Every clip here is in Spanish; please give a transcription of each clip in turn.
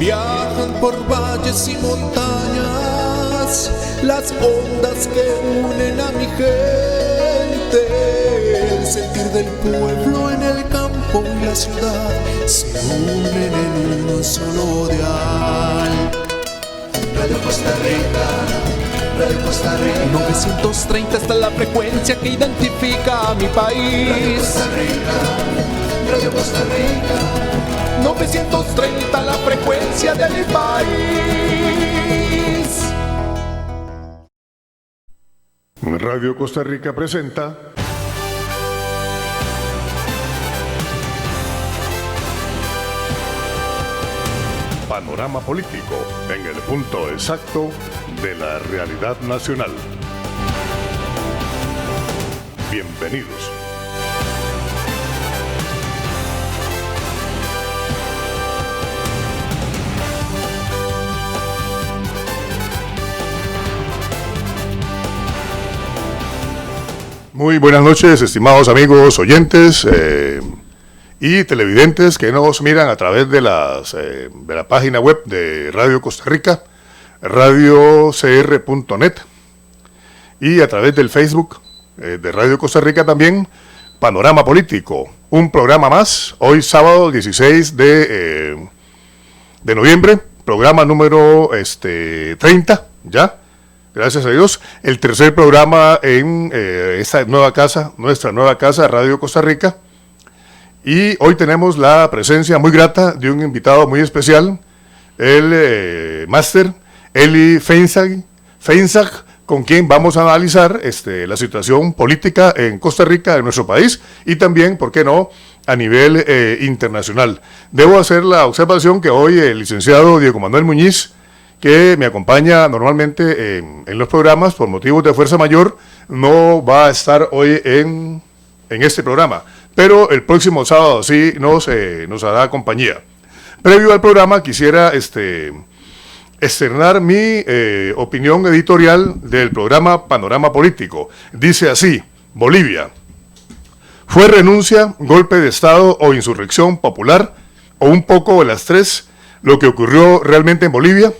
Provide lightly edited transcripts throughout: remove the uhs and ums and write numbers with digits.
Viajan por valles y montañas las ondas que unen a mi gente. El sentir del pueblo en el campo y la ciudad se unen en un solo dial. Radio Costa Rica, Radio Costa Rica. 930 está la frecuencia que identifica a mi país. Radio Costa Rica, Radio Costa Rica. 930 la frecuencia de mi país. Radio Costa Rica presenta Panorama Político, en el punto exacto de la realidad nacional. Bienvenidos. Muy buenas noches, estimados amigos oyentes y televidentes que nos miran a través de la página web de Radio Costa Rica, radiocr.net, y a través del Facebook de Radio Costa Rica también, Panorama Político, un programa más, hoy sábado 16 de noviembre, programa número 30, ya. Gracias a Dios, el tercer programa en esta nueva casa, nuestra nueva casa, Radio Costa Rica. Y hoy tenemos la presencia muy grata de un invitado muy especial, el máster Eli Feinsack, con quien vamos a analizar la situación política en Costa Rica, en nuestro país, y también, ¿por qué no?, a nivel internacional. Debo hacer la observación que hoy el licenciado Diego Manuel Muñiz, que me acompaña normalmente en los programas por motivos de fuerza mayor, no va a estar hoy en este programa, pero el próximo sábado sí nos hará compañía. Previo al programa quisiera externar mi opinión editorial del programa Panorama Político. Dice así: Bolivia. ¿Fue renuncia, golpe de Estado o insurrección popular, o un poco de las tres, lo que ocurrió realmente en Bolivia?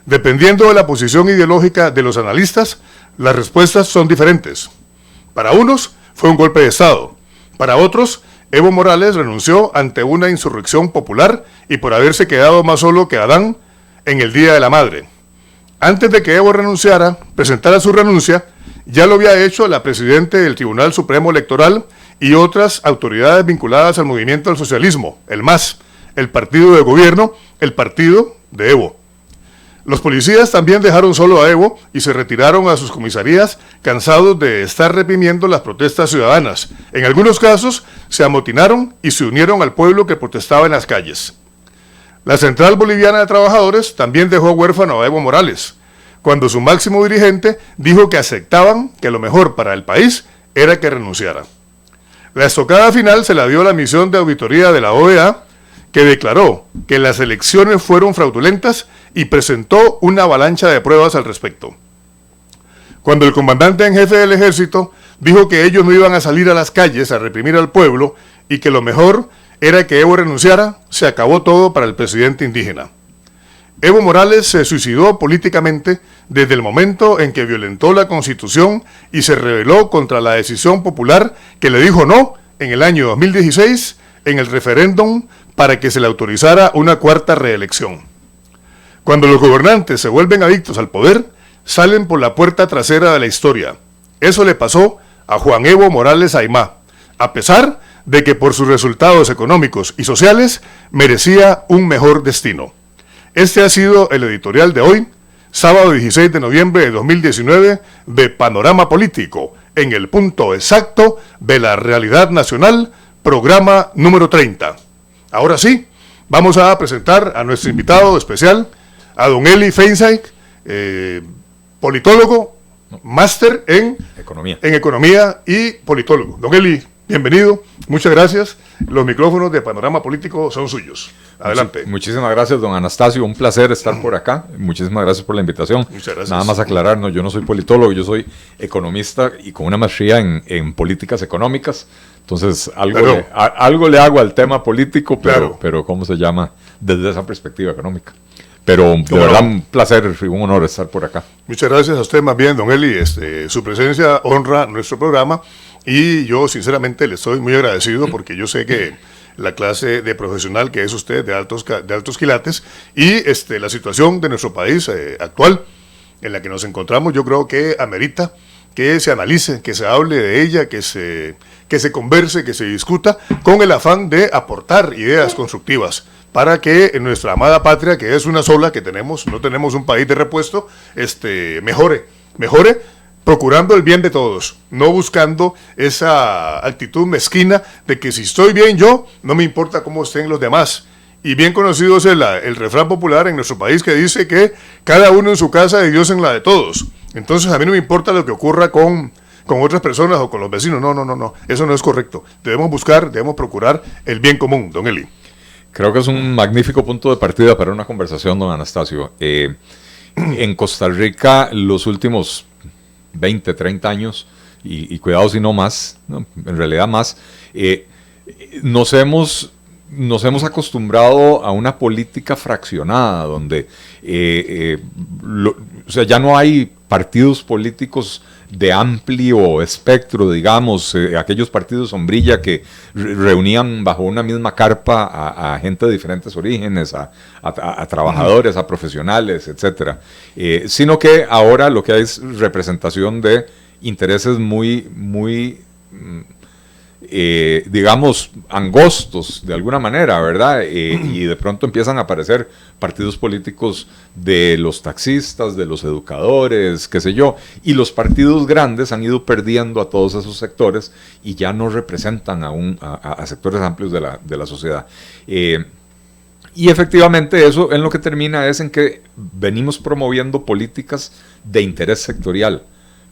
Dependiendo de la posición ideológica de los analistas, las respuestas son diferentes. Para unos, fue un golpe de Estado. Para otros, Evo Morales renunció ante una insurrección popular y por haberse quedado más solo que Adán en el Día de la Madre. Antes de que Evo presentara su renuncia, ya lo había hecho la presidenta del Tribunal Supremo Electoral y otras autoridades vinculadas al movimiento del socialismo, el MAS, el partido de gobierno, el partido de Evo. Los policías también dejaron solo a Evo y se retiraron a sus comisarías cansados de estar reprimiendo las protestas ciudadanas. En algunos casos se amotinaron y se unieron al pueblo que protestaba en las calles. La Central Boliviana de Trabajadores también dejó huérfano a Evo Morales, cuando su máximo dirigente dijo que aceptaban que lo mejor para el país era que renunciara. La estocada final se la dio la misión de auditoría de la OEA, que declaró que las elecciones fueron fraudulentas y presentó una avalancha de pruebas al respecto. Cuando el comandante en jefe del ejército dijo que ellos no iban a salir a las calles a reprimir al pueblo y que lo mejor era que Evo renunciara, se acabó todo para el presidente indígena. Evo Morales se suicidó políticamente desde el momento en que violentó la Constitución y se rebeló contra la decisión popular que le dijo no en el año 2016 en el referéndum para que se le autorizara una cuarta reelección. Cuando los gobernantes se vuelven adictos al poder, salen por la puerta trasera de la historia. Eso le pasó a Juan Evo Morales Aymá, a pesar de que por sus resultados económicos y sociales merecía un mejor destino. Este ha sido el editorial de hoy, sábado 16 de noviembre de 2019, de Panorama Político, en el punto exacto de la realidad nacional, programa número 30. Ahora sí, vamos a presentar a nuestro invitado especial, a don Eli Feinsack, politólogo, máster en economía y politólogo. Don Eli, bienvenido, muchas gracias. Los micrófonos de Panorama Político son suyos. Adelante. Muchísimas gracias, don Anastasio. Un placer estar por acá. Muchísimas gracias por la invitación. Muchas gracias. Nada más aclararnos, yo no soy politólogo, yo soy economista y con una maestría en políticas económicas. Entonces, algo le hago al tema político, pero ¿cómo se llama? Desde esa perspectiva económica. Pero de verdad, un placer y un honor estar por acá. Muchas gracias a usted más bien, don Eli. Su presencia honra nuestro programa y yo sinceramente le estoy muy agradecido porque yo sé que la clase de profesional que es usted de altos quilates y la situación de nuestro país actual en la que nos encontramos, yo creo que amerita que se analice, que se hable de ella, que se converse, que se discuta con el afán de aportar ideas constructivas para que en nuestra amada patria, que es una sola que tenemos, no tenemos un país de repuesto, mejore, procurando el bien de todos, no buscando esa actitud mezquina de que si estoy bien yo, no me importa cómo estén los demás. Y bien conocido es el refrán popular en nuestro país que dice que cada uno en su casa y Dios en la de todos. Entonces a mí no me importa lo que ocurra con otras personas o con los vecinos, no, eso no es correcto. Debemos procurar el bien común, don Eli. Creo que es un magnífico punto de partida para una conversación, don Anastasio. En Costa Rica, los últimos 20, 30 años, y cuidado si no más, ¿no? En realidad más, nos hemos acostumbrado a una política fraccionada, donde ya no hay partidos políticos de amplio espectro, digamos, aquellos partidos sombrilla que reunían bajo una misma carpa a gente de diferentes orígenes, a trabajadores, a profesionales, etcétera, sino que ahora lo que hay es representación de intereses muy digamos, angostos de alguna manera, ¿verdad? Y de pronto empiezan a aparecer partidos políticos de los taxistas, de los educadores, qué sé yo, y los partidos grandes han ido perdiendo a todos esos sectores y ya no representan a sectores amplios de la sociedad. Y efectivamente eso en lo que termina es en que venimos promoviendo políticas de interés sectorial,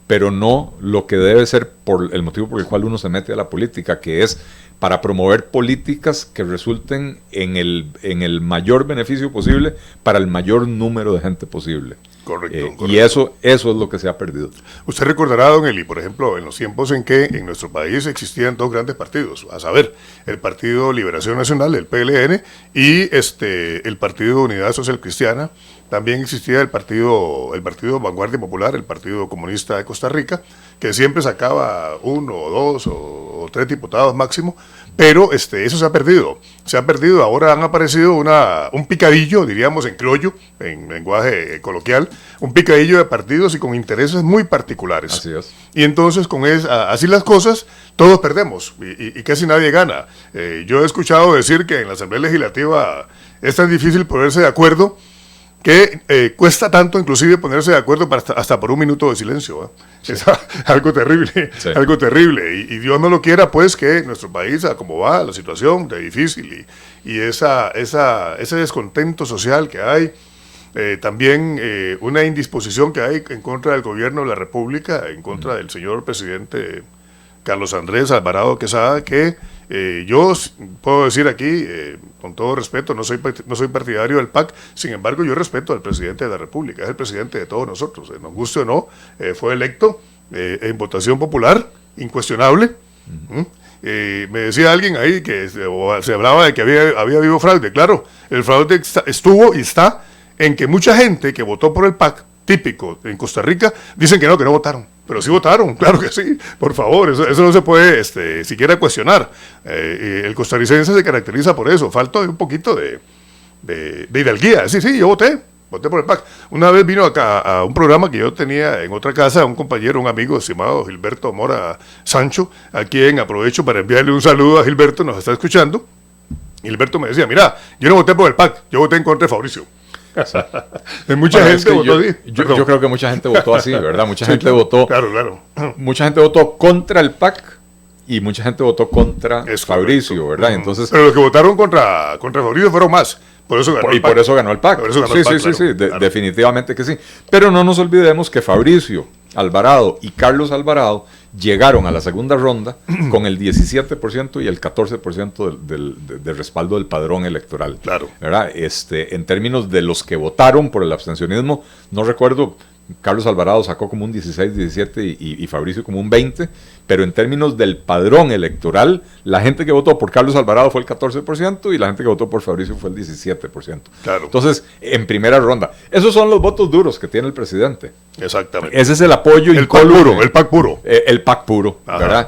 pero no lo que debe ser por el motivo por el cual uno se mete a la política, que es para promover políticas que resulten en el mayor beneficio posible para el mayor número de gente posible. Correcto. Y eso es lo que se ha perdido. Usted recordará, don Eli, por ejemplo, en los tiempos en que en nuestro país existían dos grandes partidos, a saber, el Partido Liberación Nacional, el PLN, y el Partido Unidad Social Cristiana. También existía el partido Vanguardia Popular, el Partido Comunista de Costa Rica, que siempre sacaba 1 o 2 o 3 diputados máximo, pero eso se ha perdido. Ahora han aparecido un picadillo, diríamos en criollo, en lenguaje coloquial, un picadillo de partidos y con intereses muy particulares. Así es. Y entonces así las cosas, todos perdemos y casi nadie gana. Yo he escuchado decir que en la Asamblea Legislativa es tan difícil ponerse de acuerdo que cuesta tanto inclusive ponerse de acuerdo hasta por un minuto de silencio. Sí. Es algo terrible, sí. Algo terrible. Y Dios no lo quiera, pues, que nuestro país, a como va la situación de difícil y ese descontento social que hay, también una indisposición que hay en contra del gobierno de la República, en contra del señor presidente Carlos Andrés Alvarado Quesada, que yo puedo decir aquí, con todo respeto, no soy partidario del PAC, sin embargo yo respeto al presidente de la República, es el presidente de todos nosotros, nos guste o no, fue electo en votación popular, incuestionable. Me decía alguien ahí que se hablaba de que había habido fraude. Claro, el fraude estuvo y está en que mucha gente que votó por el PAC, típico en Costa Rica, dicen que no votaron. Pero sí votaron, claro que sí, por favor, eso no se puede siquiera cuestionar. El costarricense se caracteriza por eso, falta un poquito de hidalguía. Sí, yo voté por el PAC. Una vez vino acá a un programa que yo tenía en otra casa, un compañero, un amigo estimado Gilberto Mora Sancho, a quien aprovecho para enviarle un saludo a Gilberto, nos está escuchando. Gilberto me decía, mira, yo no voté por el PAC, yo voté en contra de Fabricio. Mucha gente votó así. Yo creo que mucha gente votó así, ¿verdad? Mucha gente votó. Claro. Mucha gente votó contra el PAC y mucha gente votó contra Fabricio, ¿verdad? Entonces, pero los que votaron contra Fabricio fueron más. Por eso ganó el PAC. Por eso ganó el PAC. Sí, definitivamente que sí. Pero no nos olvidemos que Fabricio Alvarado y Carlos Alvarado llegaron a la segunda ronda con el 17% y el 14% de respaldo del padrón electoral. Claro. ¿Verdad? En términos de los que votaron por el abstencionismo, no recuerdo, Carlos Alvarado sacó como un 16, 17 y Fabricio como un 20, pero en términos del padrón electoral, la gente que votó por Carlos Alvarado fue el 14% y la gente que votó por Fabricio fue el 17%. Claro. Entonces, en primera ronda, esos son los votos duros que tiene el presidente. Exactamente. Ese es el apoyo El PAC puro, el PAC puro. El PAC puro, Ajá. ¿verdad?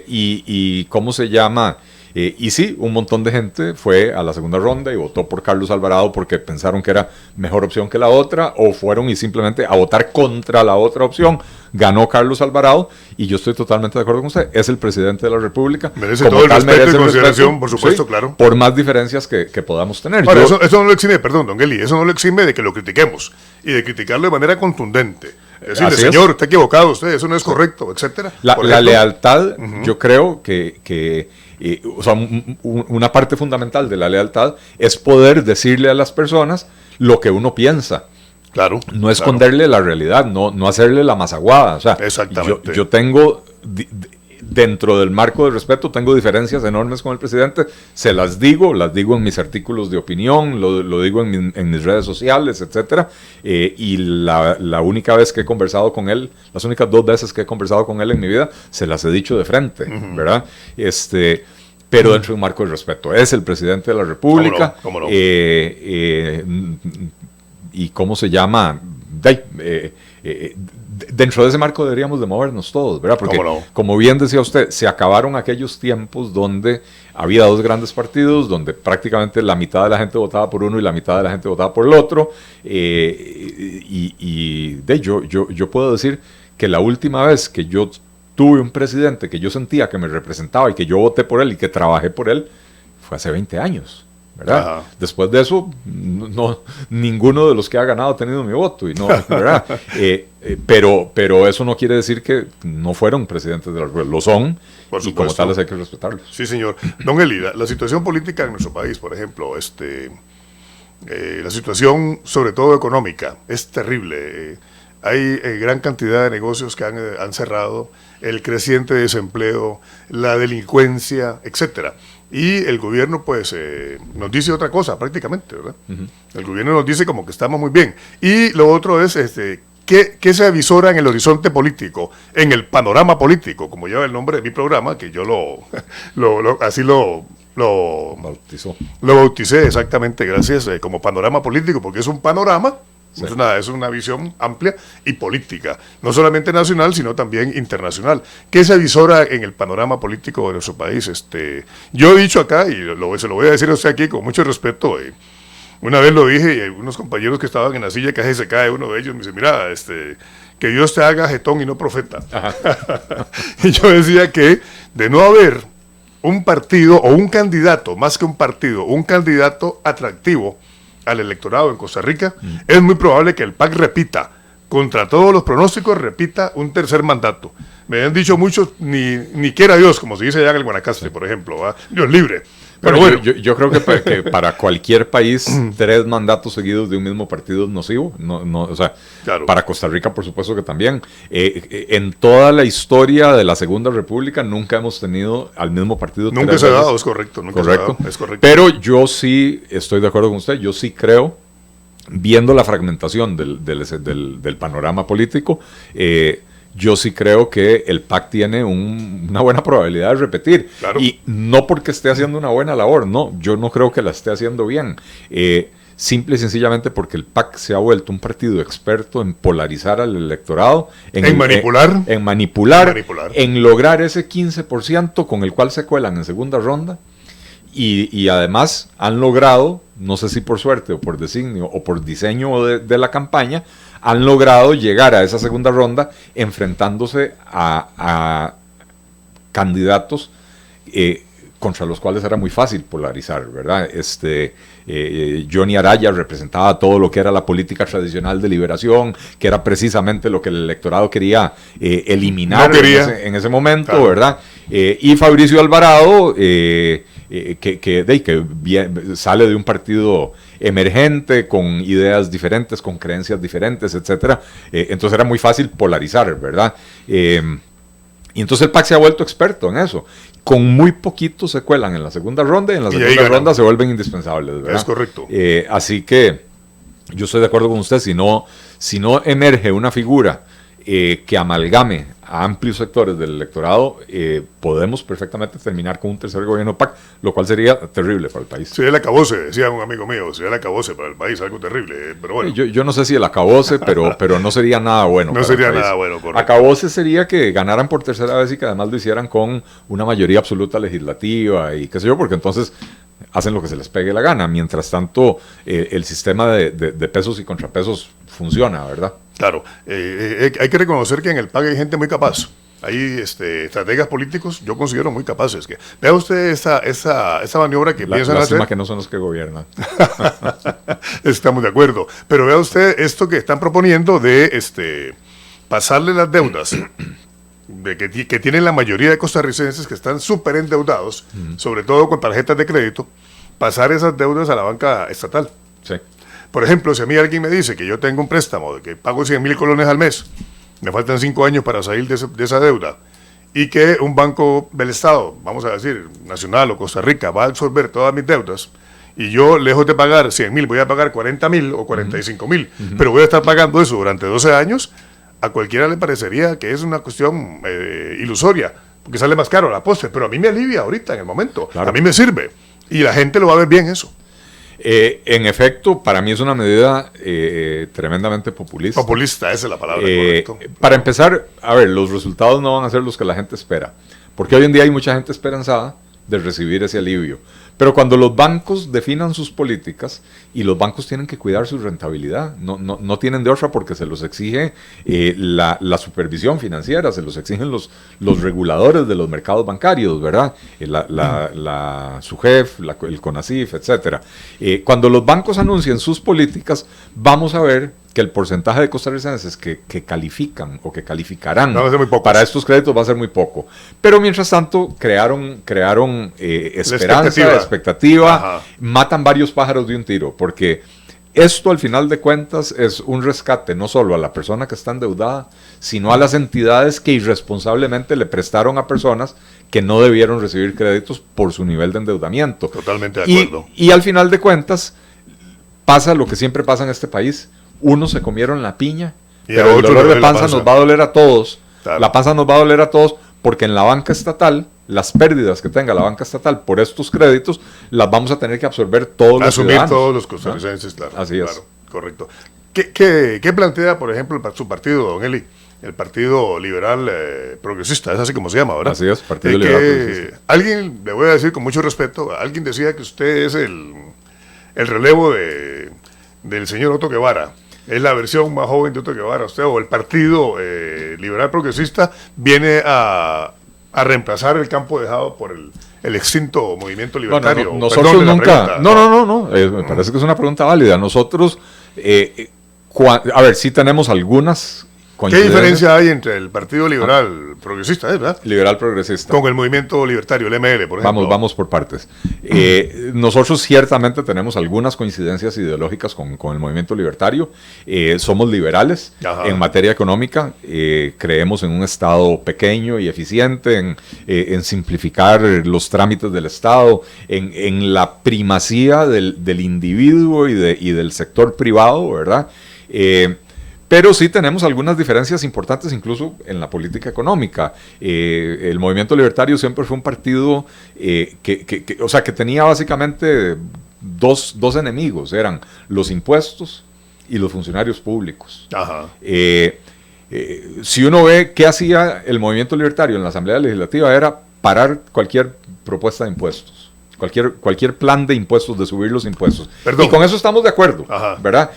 Y ¿cómo se llama? Y sí, un montón de gente fue a la segunda ronda y votó por Carlos Alvarado porque pensaron que era mejor opción que la otra, o fueron y simplemente a votar contra la otra opción. Ganó Carlos Alvarado y yo estoy totalmente de acuerdo con usted. Es el presidente de la República. Merece todo el respeto y consideración, por supuesto, sí, claro. Por más diferencias que podamos tener. Ahora, eso no lo exime, perdón, don Eli, eso no lo exime de que lo critiquemos y de criticarlo de manera contundente. Decirle, señor, está equivocado usted, eso no es correcto, etcétera. La lealtad, yo creo que o sea, una parte fundamental de la lealtad es poder decirle a las personas lo que uno piensa. Claro. No esconderle la realidad, no hacerle la mazaguada. O sea, exactamente. Yo tengo, dentro del marco de respeto, tengo diferencias enormes con el presidente. Se las digo en mis artículos de opinión, lo digo en mis redes sociales, etcétera. Y la única vez que he conversado con él, las únicas 2 veces que he conversado con él en mi vida, se las he dicho de frente, ¿verdad? Pero dentro de un marco de respeto. Es el presidente de la República. ¿Cómo no? Y cómo se llama, dentro de ese marco deberíamos de movernos todos, ¿verdad? Porque, como bien decía usted, se acabaron aquellos tiempos donde había 2 grandes partidos, donde prácticamente la mitad de la gente votaba por uno y la mitad de la gente votaba por el otro. Yo puedo decir que la última vez que yo tuve un presidente que yo sentía que me representaba y que yo voté por él y que trabajé por él, fue hace 20 años. ¿Verdad? Después de eso, ninguno de los que ha ganado ha tenido mi voto, ¿verdad? Pero eso no quiere decir que no fueron presidentes de la República, lo son, y como tales hay que respetarlos. Sí, señor. Don Eli, la situación política en nuestro país, por ejemplo, la situación sobre todo económica, es terrible. Hay gran cantidad de negocios que han cerrado, el creciente desempleo, la delincuencia, etcétera. Y el gobierno, pues, nos dice otra cosa prácticamente, ¿verdad? Uh-huh. El gobierno nos dice como que estamos muy bien. Y lo otro es, ¿qué se avisora en el horizonte político, en el panorama político, como lleva el nombre de mi programa, que yo así lo bauticé exactamente, gracias, como panorama político, porque es un panorama. Sí. Es una visión amplia y política, no solamente nacional, sino también internacional. ¿Qué se avisora en el panorama político de nuestro país? Yo he dicho acá, y se lo voy a decir a usted aquí con mucho respeto, una vez lo dije, y unos compañeros que estaban en la silla casi se cae, uno de ellos me dice, mira, que Dios te haga jetón y no profeta. Y yo decía que de no haber un partido o un candidato, más que un partido, un candidato atractivo al electorado en Costa Rica, es muy probable que el PAC repita, contra todos los pronósticos, repita un tercer mandato. Me han dicho muchos, ni quiera Dios, como se dice allá en el Guanacaste, por ejemplo, ¿va? Dios libre. Pero bueno. Yo creo que para cualquier país 3 mandatos seguidos de un mismo partido es nocivo. O sea, claro. Para Costa Rica, por supuesto que también. En toda la historia de la Segunda República nunca hemos tenido al mismo partido. Nunca se ha dado, es correcto. Nunca correcto. Se ha dado, es correcto. Pero yo sí estoy de acuerdo con usted. Yo sí creo, viendo la fragmentación del panorama político, yo sí creo que el PAC tiene una buena probabilidad de repetir. Claro. Y no porque esté haciendo una buena labor, no, yo no creo que la esté haciendo bien. Simple y sencillamente porque el PAC se ha vuelto un partido experto en polarizar al electorado. En manipular. En manipular. En lograr ese 15% con el cual se cuelan en segunda ronda. Y además han logrado, no sé si por suerte o por designio o por diseño de la campaña, han logrado llegar a esa segunda ronda enfrentándose a candidatos contra los cuales era muy fácil polarizar, ¿verdad? Johnny Araya representaba todo lo que era la política tradicional de liberación, que era precisamente lo que el electorado quería eliminar en ese momento, claro. ¿Verdad? Y Fabricio Alvarado, que sale de un partido emergente, con ideas diferentes, con creencias diferentes, etcétera. Entonces era muy fácil polarizar, ¿verdad? Y entonces el PAC se ha vuelto experto en eso. Con muy poquitos se cuelan en la segunda ronda y en la segunda ronda se vuelven indispensables, ¿verdad? Es correcto. Así que yo estoy de acuerdo con usted, si no emerge una figura que amalgame a amplios sectores del electorado, podemos perfectamente terminar con un tercer gobierno PAC, lo cual sería terrible para el país. Sería el acabose, decía un amigo mío, sería el acabose para el país, algo terrible, pero bueno. Yo no sé si el acabose, pero no sería nada bueno. No sería nada bueno, correcto. Acabose sería que ganaran por tercera vez y que además lo hicieran con una mayoría absoluta legislativa y qué sé yo, porque entonces hacen lo que se les pegue la gana. Mientras tanto, el sistema de pesos y contrapesos funciona, ¿verdad? Claro, hay que reconocer que en el PAC hay gente muy capaz. Hay estrategas políticos, yo considero muy capaces. Vea usted esa maniobra que piensan hacer. Lástima que no son los que gobiernan. Estamos de acuerdo. Pero vea usted esto que están proponiendo de pasarle las deudas que tienen la mayoría de costarricenses que están súper endeudados, sobre todo con tarjetas de crédito, pasar esas deudas a la banca estatal. Sí. Por ejemplo, si a mí alguien me dice que yo tengo un préstamo de que pago 100,000 colones al mes, me faltan 5 años para salir de esa deuda, y que un banco del Estado, vamos a decir, Nacional o Costa Rica, va a absorber todas mis deudas, y yo, lejos de pagar 100,000, voy a pagar 40,000 o 45,000, pero voy a estar pagando eso durante 12 años, a cualquiera le parecería que es una cuestión ilusoria, porque sale más caro la postre, pero a mí me alivia ahorita, en el momento, claro. A mí me sirve, y la gente lo va a ver bien eso. En efecto, para mí es una medida tremendamente populista. Populista, esa es la palabra, correcto. Para empezar, a ver, los resultados no van a ser los que la gente espera, porque hoy en día hay mucha gente esperanzada de recibir ese alivio. Pero cuando los bancos definan sus políticas, y los bancos tienen que cuidar su rentabilidad, no tienen de otra porque se los exige la supervisión financiera, se los exigen los reguladores de los mercados bancarios, ¿verdad? La SUGEF, el CONACYF, etcétera. Cuando los bancos anuncien sus políticas, vamos a ver que el porcentaje de costarricenses que califican o que calificarán para estos créditos va a ser muy poco. Pero mientras tanto, crearon esperanza, expectativa, matan varios pájaros de un tiro, porque esto al final de cuentas es un rescate no solo a la persona que está endeudada, sino a las entidades que irresponsablemente le prestaron a personas que no debieron recibir créditos por su nivel de endeudamiento. Totalmente de acuerdo. Y al final de cuentas pasa lo que siempre pasa en este país: unos se comieron la piña, pero el dolor de panza nos va a doler a todos. Claro. La panza nos va a doler a todos porque en la banca estatal, las pérdidas que tenga la banca estatal por estos créditos, las vamos a tener que absorber todos los ciudadanos. Asumir todos los costarricenses, claro. Así es. Claro, correcto. ¿Qué plantea, por ejemplo, su partido, don Eli? El Partido Liberal Progresista, es así como se llama, ¿verdad? Así es, Partido Liberal Progresista. Alguien, le voy a decir con mucho respeto, alguien decía que usted es el relevo del señor Otto Guevara. Es la versión más joven de Otto Guevara, usted, o el Partido Liberal Progresista viene a reemplazar el campo dejado por el extinto movimiento libertario. Nosotros nunca. No. Me parece que es una pregunta válida. Nosotros, a ver, sí tenemos algunas. ¿Qué diferencia hay entre el Partido Liberal Progresista, verdad? Liberal Progresista. Con el movimiento libertario, el ML, por ejemplo. Vamos por partes. Nosotros ciertamente tenemos algunas coincidencias ideológicas con el movimiento libertario. Somos liberales. Ajá. En materia económica. Creemos en un Estado pequeño y eficiente, en simplificar los trámites del Estado, en la primacía del individuo y del sector privado, ¿verdad? Pero sí tenemos algunas diferencias importantes incluso en la política económica. El movimiento libertario siempre fue un partido que tenía básicamente dos enemigos, eran los impuestos y los funcionarios públicos. Ajá. Si uno ve qué hacía el movimiento libertario en la Asamblea Legislativa, era parar cualquier propuesta de impuestos. Cualquier plan de impuestos, de subir los impuestos. Perdón. Y con eso estamos de acuerdo, ajá, ¿verdad?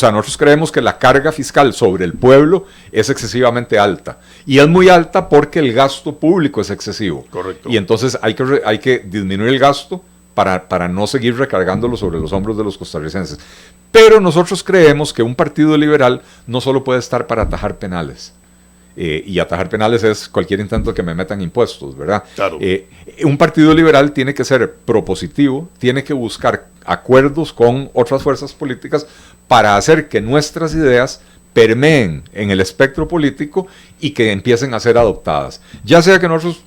Nosotros creemos que la carga fiscal sobre el pueblo es excesivamente alta. Y es muy alta porque el gasto público es excesivo. Correcto. Y entonces hay que disminuir el gasto para no seguir recargándolo sobre los hombros de los costarricenses. Pero nosotros creemos que un partido liberal no solo puede estar para atajar penales. Y atajar penales es cualquier intento que me metan impuestos, ¿verdad? Claro. Un partido liberal tiene que ser propositivo, tiene que buscar acuerdos con otras fuerzas políticas para hacer que nuestras ideas permeen en el espectro político y que empiecen a ser adoptadas. Ya sea que nosotros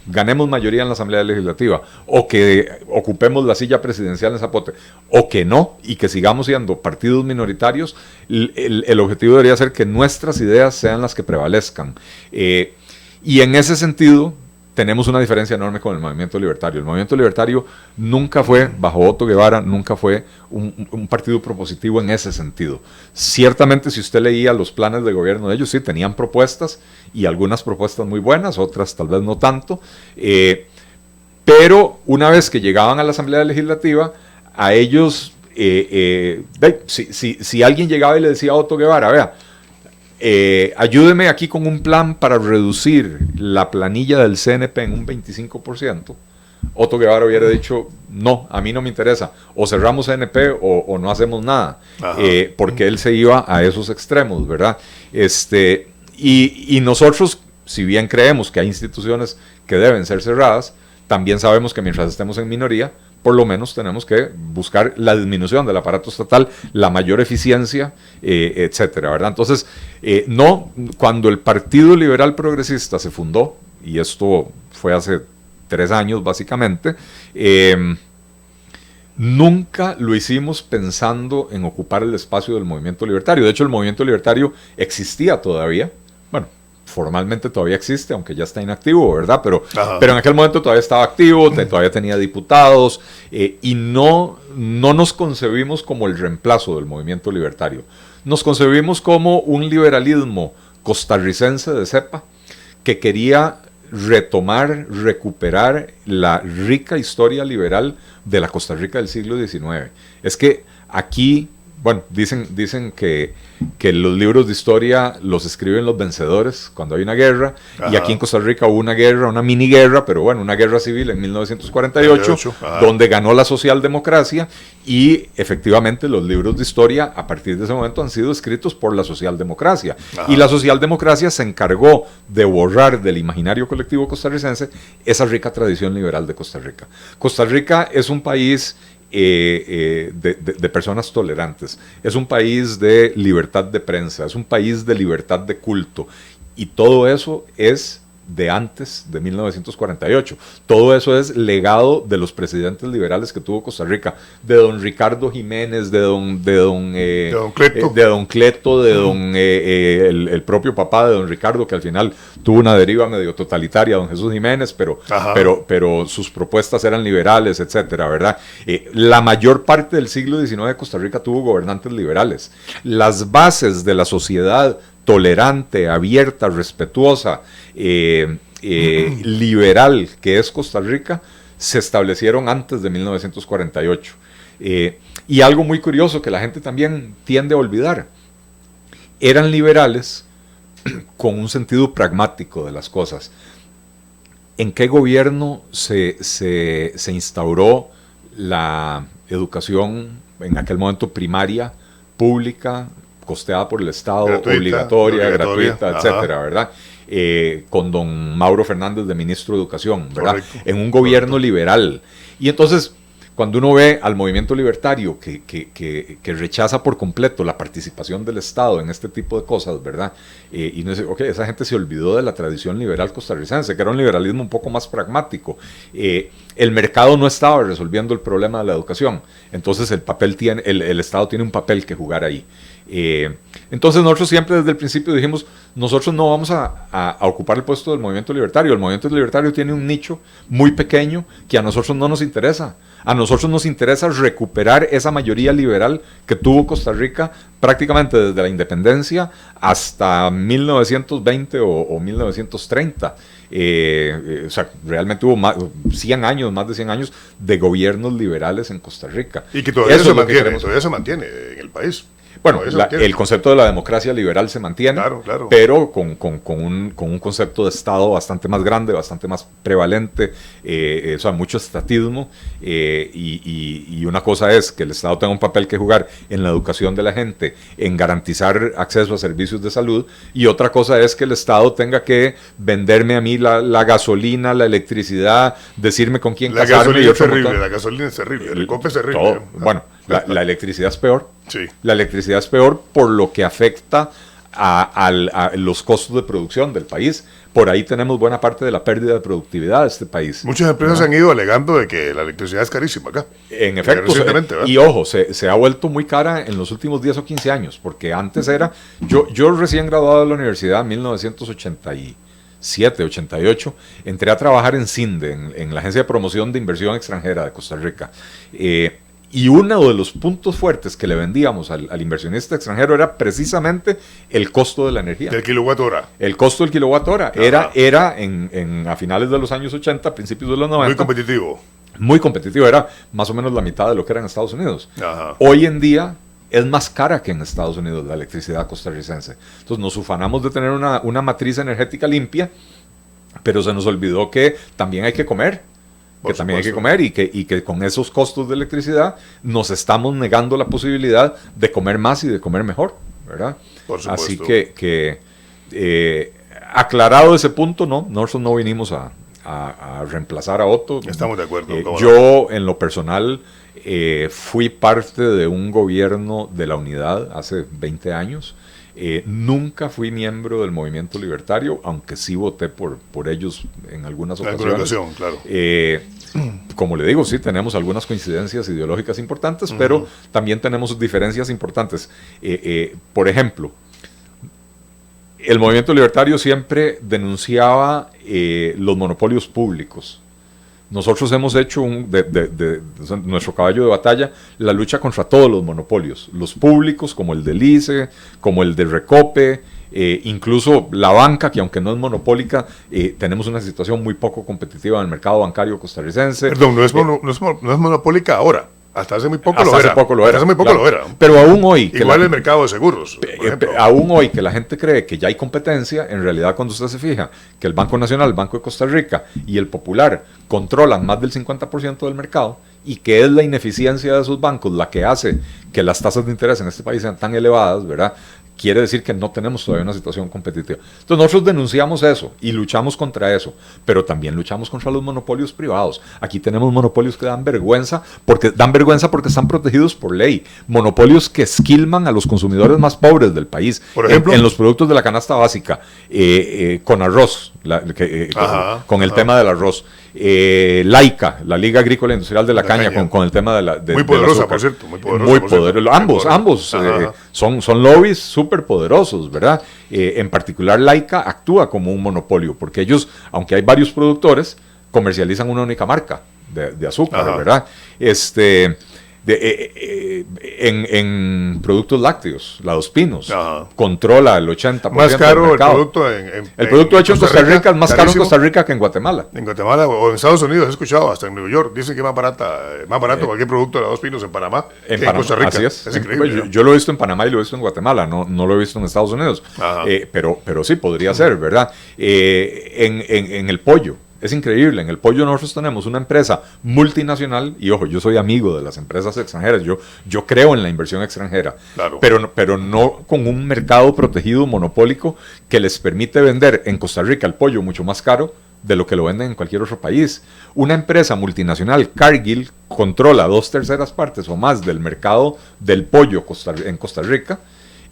ganemos mayoría en la Asamblea Legislativa, o que ocupemos la silla presidencial en Zapote, o que no, y que sigamos siendo partidos minoritarios, el objetivo debería ser que nuestras ideas sean las que prevalezcan. Y en ese sentido, tenemos una diferencia enorme con el movimiento libertario. El movimiento libertario nunca fue, bajo Otto Guevara, nunca fue un partido propositivo en ese sentido. Ciertamente, si usted leía los planes de gobierno de ellos, sí, tenían propuestas, y algunas propuestas muy buenas, otras tal vez no tanto, pero una vez que llegaban a la Asamblea Legislativa, a ellos, si alguien llegaba y le decía a Otto Guevara, vea, ayúdeme aquí con un plan para reducir la planilla del CNP en un 25%, Otto Guevara hubiera dicho, no, a mí no me interesa, o cerramos CNP o no hacemos nada, porque él se iba a esos extremos, ¿verdad? Y nosotros, si bien creemos que hay instituciones que deben ser cerradas, también sabemos que mientras estemos en minoría, por lo menos tenemos que buscar la disminución del aparato estatal, la mayor eficiencia, etcétera, ¿verdad? Entonces, cuando el Partido Liberal Progresista se fundó, y esto fue hace 3 años básicamente, nunca lo hicimos pensando en ocupar el espacio del movimiento libertario. De hecho, el movimiento libertario existía todavía, bueno, formalmente todavía existe, aunque ya está inactivo, ¿verdad? Pero en aquel momento todavía estaba activo, todavía tenía diputados, y no nos concebimos como el reemplazo del movimiento libertario. Nos concebimos como un liberalismo costarricense de cepa que quería recuperar la rica historia liberal de la Costa Rica del siglo XIX. Es que aquí, bueno, dicen que los libros de historia los escriben los vencedores cuando hay una guerra, y aquí en Costa Rica hubo una guerra, una mini guerra, pero bueno, una guerra civil en 1948, donde ganó la socialdemocracia, y efectivamente los libros de historia a partir de ese momento han sido escritos por la socialdemocracia, y la socialdemocracia se encargó de borrar del imaginario colectivo costarricense esa rica tradición liberal de Costa Rica. Costa Rica es un país de personas tolerantes, es un país de libertad de prensa, es un país de libertad de culto, y todo eso es de antes de 1948. Todo eso es legado de los presidentes liberales que tuvo Costa Rica, de don Ricardo Jiménez, de don Cleto, el propio papá de don Ricardo, que al final tuvo una deriva medio totalitaria, don Jesús Jiménez, pero sus propuestas eran liberales, etcétera, ¿verdad? La mayor parte del siglo XIX Costa Rica tuvo gobernantes liberales. Las bases de la sociedad tolerante, abierta, respetuosa, liberal que es Costa Rica, se establecieron antes de 1948. Y algo muy curioso que la gente también tiende a olvidar: eran liberales con un sentido pragmático de las cosas. ¿En qué gobierno se instauró la educación, en aquel momento primaria, pública, costeada por el Estado, obligatoria, gratuita, etcétera, ¿verdad? Con don Mauro Fernández de ministro de Educación, ¿verdad? Correcto, en un gobierno liberal. Y entonces, cuando uno ve al movimiento libertario que rechaza por completo la participación del Estado en este tipo de cosas, ¿verdad? Y uno dice, ok, esa gente se olvidó de la tradición liberal costarricense, que era un liberalismo un poco más pragmático. El mercado no estaba resolviendo el problema de la educación, entonces el Estado tiene un papel que jugar ahí. Entonces nosotros siempre desde el principio dijimos, nosotros no vamos a ocupar el puesto del movimiento libertario. El movimiento libertario tiene un nicho muy pequeño que a nosotros no nos interesa. A nosotros nos interesa recuperar esa mayoría liberal que tuvo Costa Rica prácticamente desde la independencia hasta 1920 o 1930. O sea, realmente hubo más de 100 años de gobiernos liberales en Costa Rica. Y que todavía se mantiene en el país. Bueno, Eso quiere. el concepto de la democracia liberal se mantiene, Claro. pero con un concepto de Estado bastante más grande, bastante más prevalente, o sea, mucho estatismo, y una cosa es que el Estado tenga un papel que jugar en la educación de la gente, en garantizar acceso a servicios de salud, y otra cosa es que el Estado tenga que venderme a mí la gasolina, la electricidad, decirme con quién La casarme. gasolina es terrible, la gasolina es terrible, el COP es terrible. Todo. Bueno, la electricidad es peor. Sí. La electricidad es peor por lo que afecta a los costos de producción del país. Por ahí tenemos buena parte de la pérdida de productividad de este país. Muchas empresas han ido alegando de que la electricidad es carísima acá. En efecto, Recientemente, ¿verdad? y ojo, se ha vuelto muy cara en los últimos 10 o 15 años, porque antes era, yo recién graduado de la universidad en 1987, 88, entré a trabajar en CINDE, en la Agencia de Promoción de Inversión Extranjera de Costa Rica. Y uno de los puntos fuertes que le vendíamos al inversionista extranjero era precisamente el costo de la energía. Del kilowatt hora. El costo del kilowatt hora era a finales de los años 80, principios de los 90. Muy competitivo. Muy competitivo, era más o menos la mitad de lo que era en Estados Unidos. Ajá. Hoy en día es más cara que en Estados Unidos la electricidad costarricense. Entonces nos ufanamos de tener una matriz energética limpia, pero se nos olvidó que también hay que comer. Que también hay que comer y que con esos costos de electricidad nos estamos negando la posibilidad de comer más y de comer mejor, ¿verdad? Por supuesto. Así que aclarado ese punto, no, nosotros no vinimos a reemplazar a Otto. Estamos de acuerdo. Yo, en lo personal, fui parte de un gobierno de la unidad hace 20 años. Nunca fui miembro del movimiento libertario, aunque sí voté por ellos en algunas ocasiones. Claro. Como le digo, sí, tenemos algunas coincidencias ideológicas importantes, pero también tenemos diferencias importantes. Por ejemplo, el movimiento libertario siempre denunciaba los monopolios públicos. Nosotros hemos hecho nuestro caballo de batalla la lucha contra todos los monopolios, los públicos como el del ICE, como el de Recope, incluso la banca, que aunque no es monopólica, tenemos una situación muy poco competitiva en el mercado bancario costarricense. Perdón, no es monopólica ahora. Hasta hace muy poco Hasta lo era. hace poco lo era. Hasta hace muy poco Claro. lo era. Pero aún hoy... Igual el mercado de seguros, por ejemplo. Aún hoy que la gente cree que ya hay competencia, en realidad cuando usted se fija que el Banco Nacional, el Banco de Costa Rica y el Popular controlan más del 50% del mercado y que es la ineficiencia de esos bancos la que hace que las tasas de interés en este país sean tan elevadas, ¿verdad? Quiere decir que no tenemos todavía una situación competitiva. Entonces nosotros denunciamos eso y luchamos contra eso, pero también luchamos contra los monopolios privados. Aquí tenemos monopolios que dan vergüenza porque están protegidos por ley. Monopolios que esquilman a los consumidores más pobres del país. Por ejemplo, en los productos de la canasta básica, con arroz, con el tema del arroz. Laica, la Liga Agrícola Industrial de la Caña. Con el tema muy poderosa, por cierto. Muy poderosa. Ambos son lobbies súper poderosos, ¿verdad? En particular, Laica actúa como un monopolio, porque ellos, aunque hay varios productores, comercializan una única marca de azúcar, ¿verdad? En productos lácteos, la Dos Pinos, controla el 80% más caro del mercado. el producto el producto hecho en Costa Rica es más caro en Costa Rica que en Guatemala. En Guatemala o en Estados Unidos, he escuchado, hasta en Nueva York, dicen que es más barato cualquier producto de la Dos Pinos en Panamá que en Costa Rica. Así es. Increíble. Yo lo he visto en Panamá y lo he visto en Guatemala, no lo he visto en Estados Unidos. Pero sí, podría ser, ¿verdad? En el pollo. Es increíble, en el pollo nosotros tenemos una empresa multinacional, y ojo, yo soy amigo de las empresas extranjeras, yo creo en la inversión extranjera, claro. pero no con un mercado protegido monopólico que les permite vender en Costa Rica el pollo mucho más caro de lo que lo venden en cualquier otro país. Una empresa multinacional, Cargill, controla 2/3 partes o más del mercado del pollo en Costa Rica,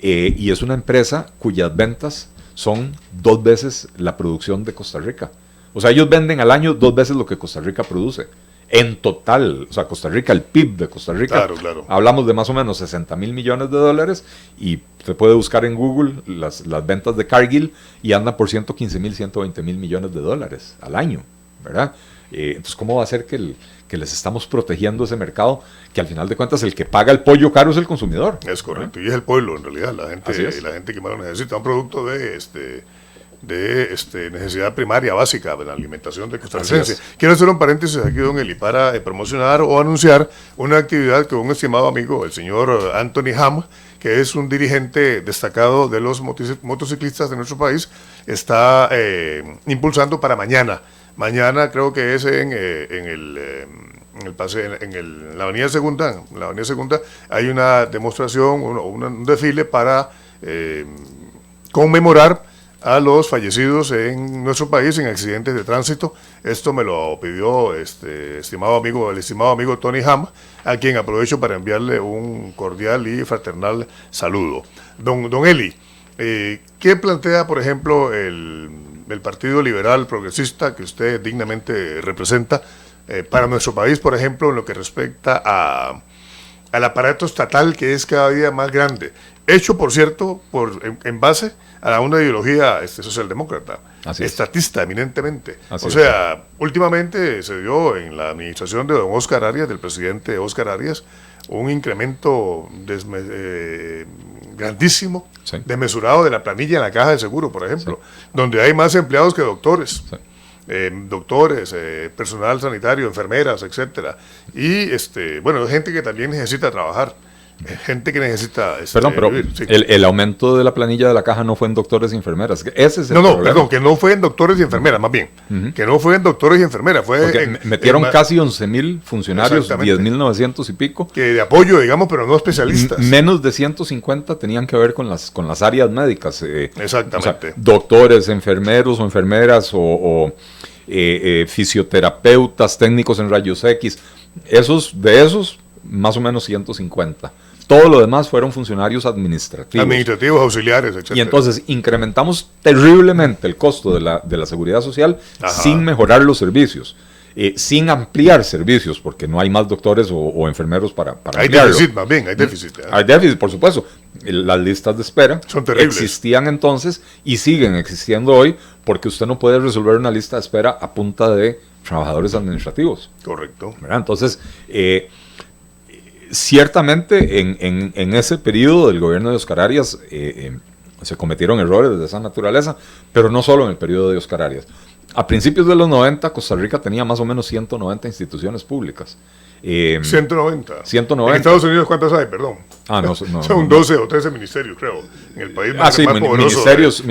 y es una empresa cuyas ventas son 2 veces la producción de Costa Rica. O sea, ellos venden al año 2 veces lo que Costa Rica produce. En total, o sea, Costa Rica, el PIB de Costa Rica, claro. Hablamos de más o menos 60 mil millones de dólares, y se puede buscar en Google las ventas de Cargill y andan por 115 mil, 120 mil millones de dólares al año, ¿verdad? Entonces, ¿cómo va a ser que les estamos protegiendo ese mercado? Que al final de cuentas el que paga el pollo caro es el consumidor. Es correcto, y es el pueblo en realidad, la gente que más lo necesita, un producto necesidad primaria básica de la alimentación de costarricenses. Quiero hacer un paréntesis aquí, don Eli, para promocionar o anunciar una actividad que un estimado amigo, el señor Anthony Ham, que es un dirigente destacado de los motociclistas de nuestro país, está impulsando para mañana. Mañana creo que es en la Avenida Segunda, hay una demostración, un desfile para conmemorar a los fallecidos en nuestro país en accidentes de tránsito. Esto me lo pidió el estimado amigo Tony Ham, a quien aprovecho para enviarle un cordial y fraternal saludo. Don Eli, ¿qué plantea, por ejemplo, el Partido Liberal Progresista que usted dignamente representa para nuestro país, por ejemplo, en lo que respecta al aparato estatal, que es cada día más grande, hecho, por cierto, en base a una ideología socialdemócrata, estatista eminentemente? Así o sea, últimamente se dio en la administración de don Óscar Arias, del presidente Óscar Arias, un incremento grandísimo, sí, desmesurado de la planilla en la caja de seguro, por ejemplo, sí, donde hay más empleados que doctores. Sí. Doctores, personal sanitario, enfermeras, etcétera, y gente que también necesita trabajar, gente que necesita perdón, pero vivir, sí. el aumento de la planilla de la caja no fue en doctores y enfermeras. Ese es el problema. Perdón, que no fue en doctores y enfermeras, más bien, que no fue en doctores y enfermeras, fue metieron casi 11,000 funcionarios, 10,900 y pico, que de apoyo, digamos, pero no especialistas. Menos de 150 tenían que ver con las áreas médicas. Exactamente. O sea, doctores, enfermeros o enfermeras o fisioterapeutas, técnicos en rayos X, de esos más o menos 150. Todo lo demás fueron funcionarios administrativos, auxiliares, etc. Y entonces incrementamos terriblemente el costo de la seguridad social. Ajá. Sin mejorar los servicios, sin ampliar servicios, porque no hay más doctores o enfermeros para hay ampliarlo. Déficit, más bien, hay déficit. Hay déficit, por supuesto. Las listas de espera son terribles. Existían entonces y siguen existiendo hoy, porque usted no puede resolver una lista de espera a punta de trabajadores administrativos. Correcto. ¿Verdad? Entonces, ciertamente en ese periodo del gobierno de Óscar Arias se cometieron errores de esa naturaleza, pero no solo en el periodo de Óscar Arias. A principios de los 90, Costa Rica tenía más o menos 190 instituciones públicas. 190. En Estados Unidos, ¿cuántas hay? Perdón. Son 12 o 13 ministerios, creo. En el país más ministerios,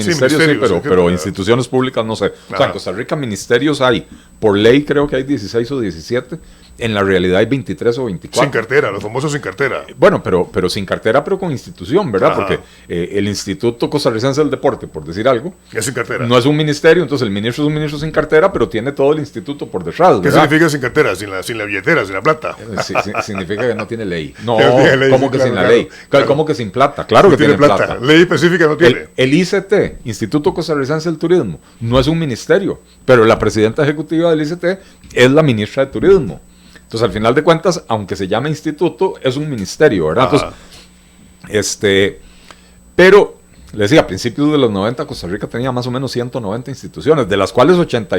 pero instituciones públicas no sé. O sea, en Costa Rica ministerios hay. Por ley creo que hay 16 o 17. En la realidad hay 23 o 24. Sin cartera, los famosos sin cartera. Bueno, pero sin cartera, pero con institución, ¿verdad? Ajá. Porque el Instituto Costarricense del Deporte, por decir algo, es sin cartera. No es un ministerio, entonces el ministro es un ministro sin cartera, pero tiene todo el instituto por detrás, ¿verdad? ¿Qué significa sin cartera? Sin la billetera, sin la plata. Significa que no tiene ley. No, ley, ¿cómo que sin la ley? ¿Cómo que sin plata? Claro que tiene plata. Ley específica no tiene. El ICT, Instituto Costarricense del Turismo, no es un ministerio, pero la presidenta ejecutiva del ICT es la ministra de Turismo. Entonces, al final de cuentas, aunque se llame instituto, es un ministerio, ¿verdad? Entonces, pero, les decía, a principios de los 90, Costa Rica tenía más o menos 190 instituciones, de las cuales 80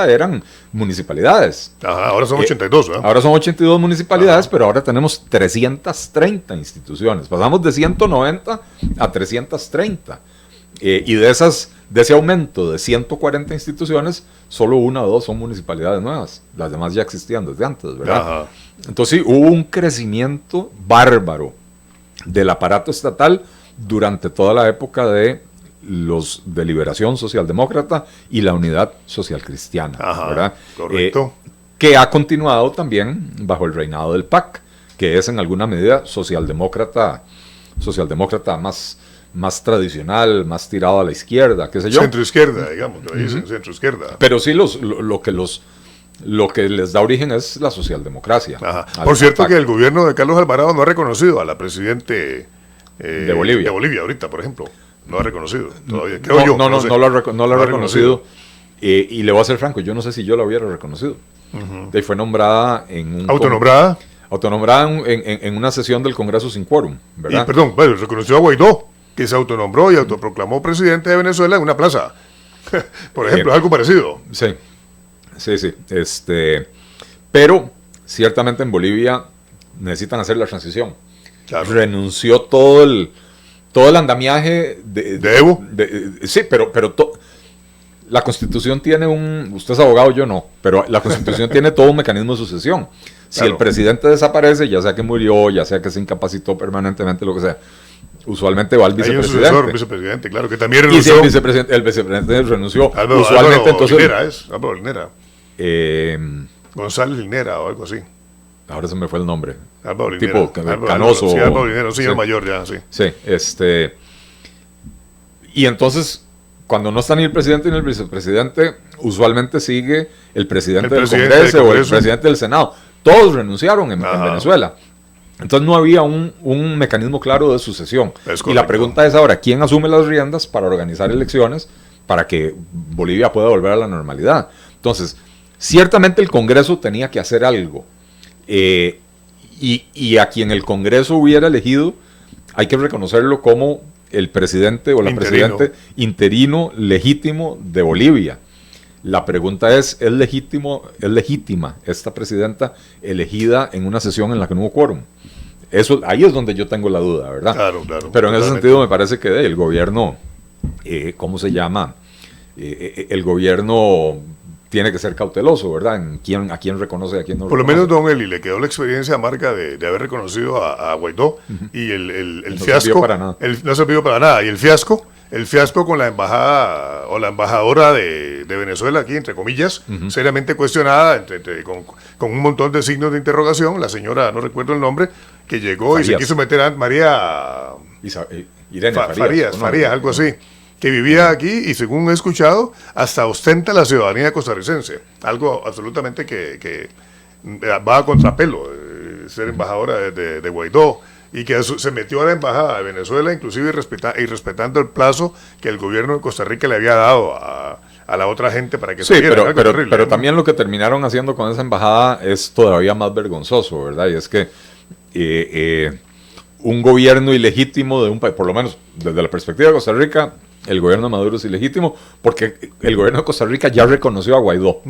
eran municipalidades. Ajá, ahora son 82, ¿verdad? Ahora son 82 municipalidades, pero ahora tenemos 330 instituciones. Pasamos de 190 a 330. Y de ese aumento de 140 instituciones, solo 1 o 2 son municipalidades nuevas. Las demás ya existían desde antes, ¿verdad? Ajá. Entonces sí, hubo un crecimiento bárbaro del aparato estatal durante toda la época de Liberación Socialdemócrata y la Unidad Social Cristiana. Ajá, ¿verdad? Correcto. Que ha continuado también bajo el reinado del PAC, que es en alguna medida socialdemócrata más tradicional, más tirado a la izquierda, qué sé yo. Centro-izquierda, digamos, que dicen centro-izquierda. Pero sí, lo que les da origen es la socialdemocracia. Por cierto, que el gobierno de Carlos Alvarado no ha reconocido a la presidente de Bolivia ahorita, por ejemplo. No ha reconocido todavía. No lo ha reconocido. Y le voy a ser franco, yo no sé si yo la hubiera reconocido. Y fue nombrada en un... ¿Autonombrada? Autonombrada en una sesión del Congreso sin quórum, ¿verdad? Y, reconoció a Guaidó, que se autonombró y autoproclamó presidente de Venezuela en una plaza. Por ejemplo, algo parecido. Sí. Pero ciertamente en Bolivia necesitan hacer la transición. Claro. Renunció todo el andamiaje de Evo. Sí, pero la Constitución tiene usted es abogado, yo no, pero la Constitución tiene todo un mecanismo de sucesión. Si el presidente desaparece, ya sea que murió, ya sea que se incapacitó permanentemente, lo que sea, usualmente va al vicepresidente. Hay un vicepresidente, claro, que también renunció. Y si el vicepresidente renunció, usualmente Álvaro entonces... Linera. González Linera o algo así. Ahora se me fue el nombre. Álvaro Linera. Tipo canoso. Sí, Álvaro Linera, un señor mayor ya, sí. Sí, y entonces, cuando no está ni el presidente ni el vicepresidente, usualmente sigue el presidente del Congreso o el presidente del Senado. Todos renunciaron en Venezuela. Entonces no había un mecanismo claro de sucesión. Y la pregunta es ahora, ¿quién asume las riendas para organizar elecciones para que Bolivia pueda volver a la normalidad? Entonces, ciertamente el Congreso tenía que hacer algo. Y a quien el Congreso hubiera elegido, hay que reconocerlo como el presidente o la presidente interino legítimo de Bolivia. La pregunta es legítima esta presidenta elegida en una sesión en la que no hubo quórum? Ahí es donde yo tengo la duda, ¿verdad? Claro. Pero en ese sentido me parece que el gobierno, ¿cómo se llama? El gobierno tiene que ser cauteloso, ¿verdad? A quién reconoce y a quién no. Por lo menos, don Eli, le quedó la experiencia amarga de haber reconocido a Guaidó y el no fiasco. Sirvió para nada. No sirvió para nada. Y el fiasco con la embajada o la embajadora de Venezuela aquí, entre comillas, seriamente cuestionada, con un montón de signos de interrogación. La señora, no recuerdo el nombre, que llegó Farías. Y se quiso meter a Irene Farías, algo así, que vivía aquí y según he escuchado, hasta ostenta la ciudadanía costarricense. Algo absolutamente que va a contrapelo, ser embajadora de Guaidó. Y que se metió a la embajada de Venezuela, inclusive respetando el plazo que el gobierno de Costa Rica le había dado a la otra gente para que saliera. Pero también lo que terminaron haciendo con esa embajada es todavía más vergonzoso, ¿verdad? Y es que un gobierno ilegítimo de un país, por lo menos desde la perspectiva de Costa Rica, el gobierno de Maduro es ilegítimo porque el gobierno de Costa Rica ya reconoció a Guaidó.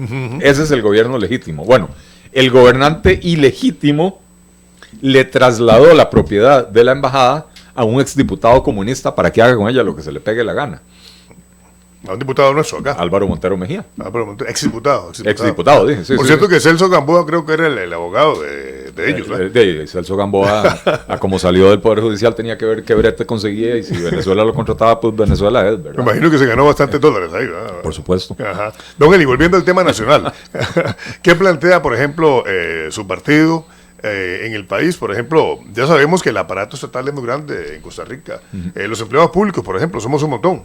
Ese es el gobierno legítimo. Bueno, el gobernante ilegítimo le trasladó la propiedad de la embajada a un exdiputado comunista para que haga con ella lo que se le pegue la gana. A un diputado nuestro acá. Álvaro Montero Mejía. Exdiputado, dije. Sí, Por cierto que Celso Gamboa creo que era el abogado de ellos. Celso Gamboa, a como salió del Poder Judicial, tenía que ver qué brete conseguía y si Venezuela lo contrataba, pues Venezuela es, ¿verdad? Me imagino que se ganó bastantes dólares ahí, ¿verdad? Por supuesto. Ajá. Don Eli, volviendo al tema nacional, ¿qué plantea, por ejemplo, su partido en el país? Por ejemplo, ya sabemos que el aparato estatal es muy grande en Costa Rica. Los empleados públicos, por ejemplo, somos un montón.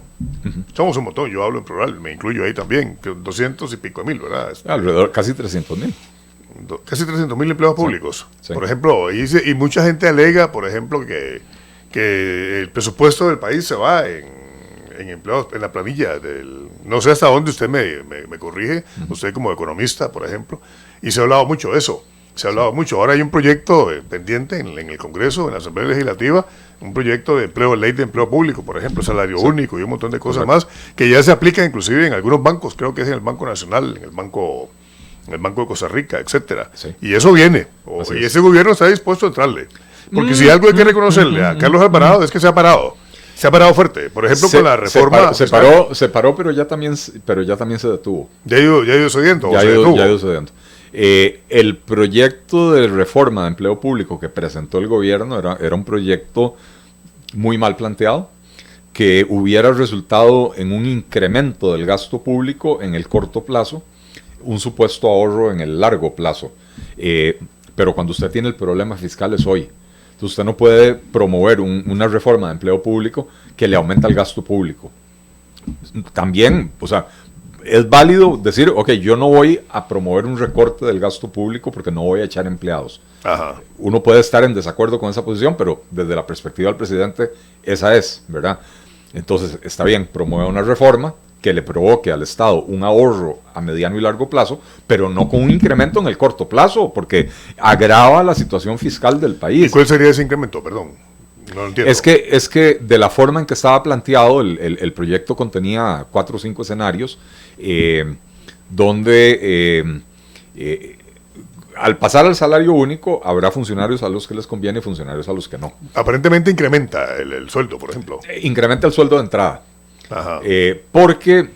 Somos un montón, yo hablo en plural, me incluyo ahí también, 200 y pico mil, ¿verdad? Alrededor, casi 300,000. Casi 300,000 empleados públicos. Sí. Por ejemplo, y mucha gente alega, por ejemplo, que el presupuesto del país se va en empleados, en la planilla no sé hasta dónde usted me corrige, usted como economista, por ejemplo, y se ha hablado mucho de eso. Se ha hablado mucho. Ahora hay un proyecto pendiente en el Congreso, en la Asamblea Legislativa, un proyecto de ley de empleo público, por ejemplo, salario único y un montón de cosas más, que ya se aplican inclusive en algunos bancos, creo que es en el Banco Nacional, en el Banco de Costa Rica, etcétera. Sí. Y eso viene, y ese gobierno está dispuesto a entrarle. Porque si algo hay que reconocerle a Carlos Alvarado es que se ha parado. Se ha parado fuerte. Por ejemplo, con la reforma... Se paró, pero ya también se detuvo. Ya ha ido cediendo. Ya ha ido cediendo. El proyecto de reforma de empleo público que presentó el gobierno era un proyecto muy mal planteado, que hubiera resultado en un incremento del gasto público en el corto plazo, un supuesto ahorro en el largo plazo. Pero cuando usted tiene el problema fiscal es hoy. Entonces usted no puede promover una reforma de empleo público que le aumenta el gasto público. También, o sea, es válido decir, ok, yo no voy a promover un recorte del gasto público porque no voy a echar empleados. Ajá. Uno puede estar en desacuerdo con esa posición, pero desde la perspectiva del presidente, esa es, ¿verdad? Entonces, está bien, promueve una reforma que le provoque al Estado un ahorro a mediano y largo plazo, pero no con un incremento en el corto plazo, porque agrava la situación fiscal del país. ¿Y cuál sería ese incremento? Perdón. No lo entiendo. Es que de la forma en que estaba planteado, el proyecto contenía 4 o 5 escenarios, donde al pasar al salario único habrá funcionarios a los que les conviene y funcionarios a los que no. Aparentemente incrementa el sueldo, por ejemplo. Incrementa el sueldo de entrada. Ajá. Porque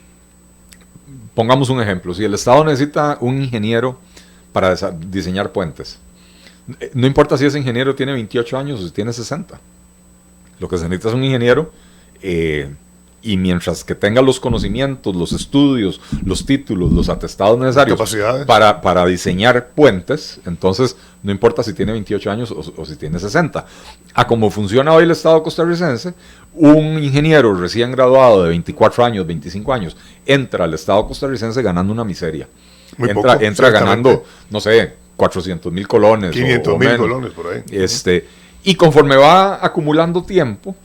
pongamos un ejemplo, si el Estado necesita un ingeniero para diseñar puentes, no importa si ese ingeniero tiene 28 años o si tiene 60, lo que se necesita es un ingeniero, y mientras que tenga los conocimientos, los estudios, los títulos, los atestados necesarios para diseñar puentes, entonces no importa si tiene 28 años o si tiene 60. A como funciona hoy el Estado costarricense, un ingeniero recién graduado de 24 años, 25 años, entra al Estado costarricense ganando una miseria. Entra ganando, no sé, 400,000 colones. 500,000 colones por ahí. Y conforme va acumulando tiempo,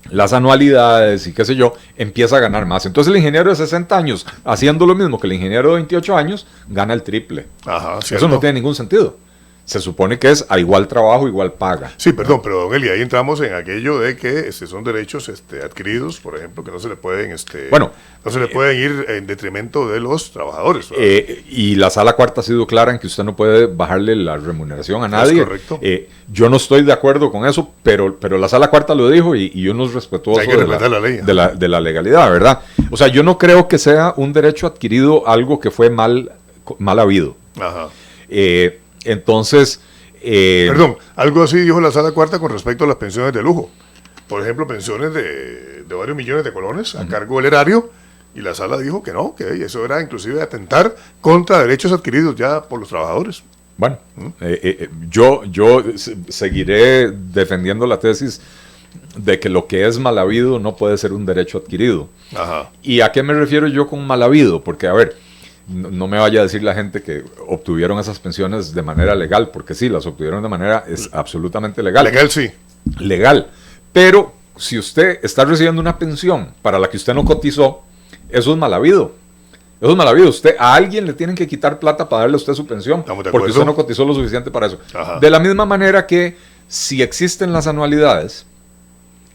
las anualidades y qué sé yo, empieza a ganar más. Entonces el ingeniero de 60 años, haciendo lo mismo que el ingeniero de 28 años, gana el triple. Ajá, eso no tiene ningún sentido. Se supone que es a igual trabajo, igual paga. Sí, perdón, pero don Eli, ahí entramos en aquello de que son derechos adquiridos, por ejemplo, que no se le pueden no se le pueden ir en detrimento de los trabajadores. Y la Sala Cuarta ha sido clara en que usted no puede bajarle la remuneración a nadie. Es correcto. Yo no estoy de acuerdo con eso, pero la Sala Cuarta lo dijo y uno es respetuoso de la legalidad, ¿verdad? O sea, yo no creo que sea un derecho adquirido algo que fue mal habido. Ajá. Entonces... Perdón, algo así dijo la Sala Cuarta con respecto a las pensiones de lujo. Por ejemplo, pensiones de varios millones de colones a cargo del erario, y la Sala dijo que no, que eso era inclusive atentar contra derechos adquiridos ya por los trabajadores. Bueno, yo seguiré defendiendo la tesis de que lo que es mal habido no puede ser un derecho adquirido. Ajá. ¿Y a qué me refiero yo con mal habido? Porque, a ver, no me vaya a decir la gente que obtuvieron esas pensiones de manera legal, porque sí, las obtuvieron de manera absolutamente legal. Legal, sí. Legal. Pero si usted está recibiendo una pensión para la que usted no cotizó, eso es mal habido. Eso es mal habido. A alguien le tienen que quitar plata para darle a usted su pensión, porque usted no cotizó lo suficiente para eso. Ajá. De la misma manera que si existen las anualidades,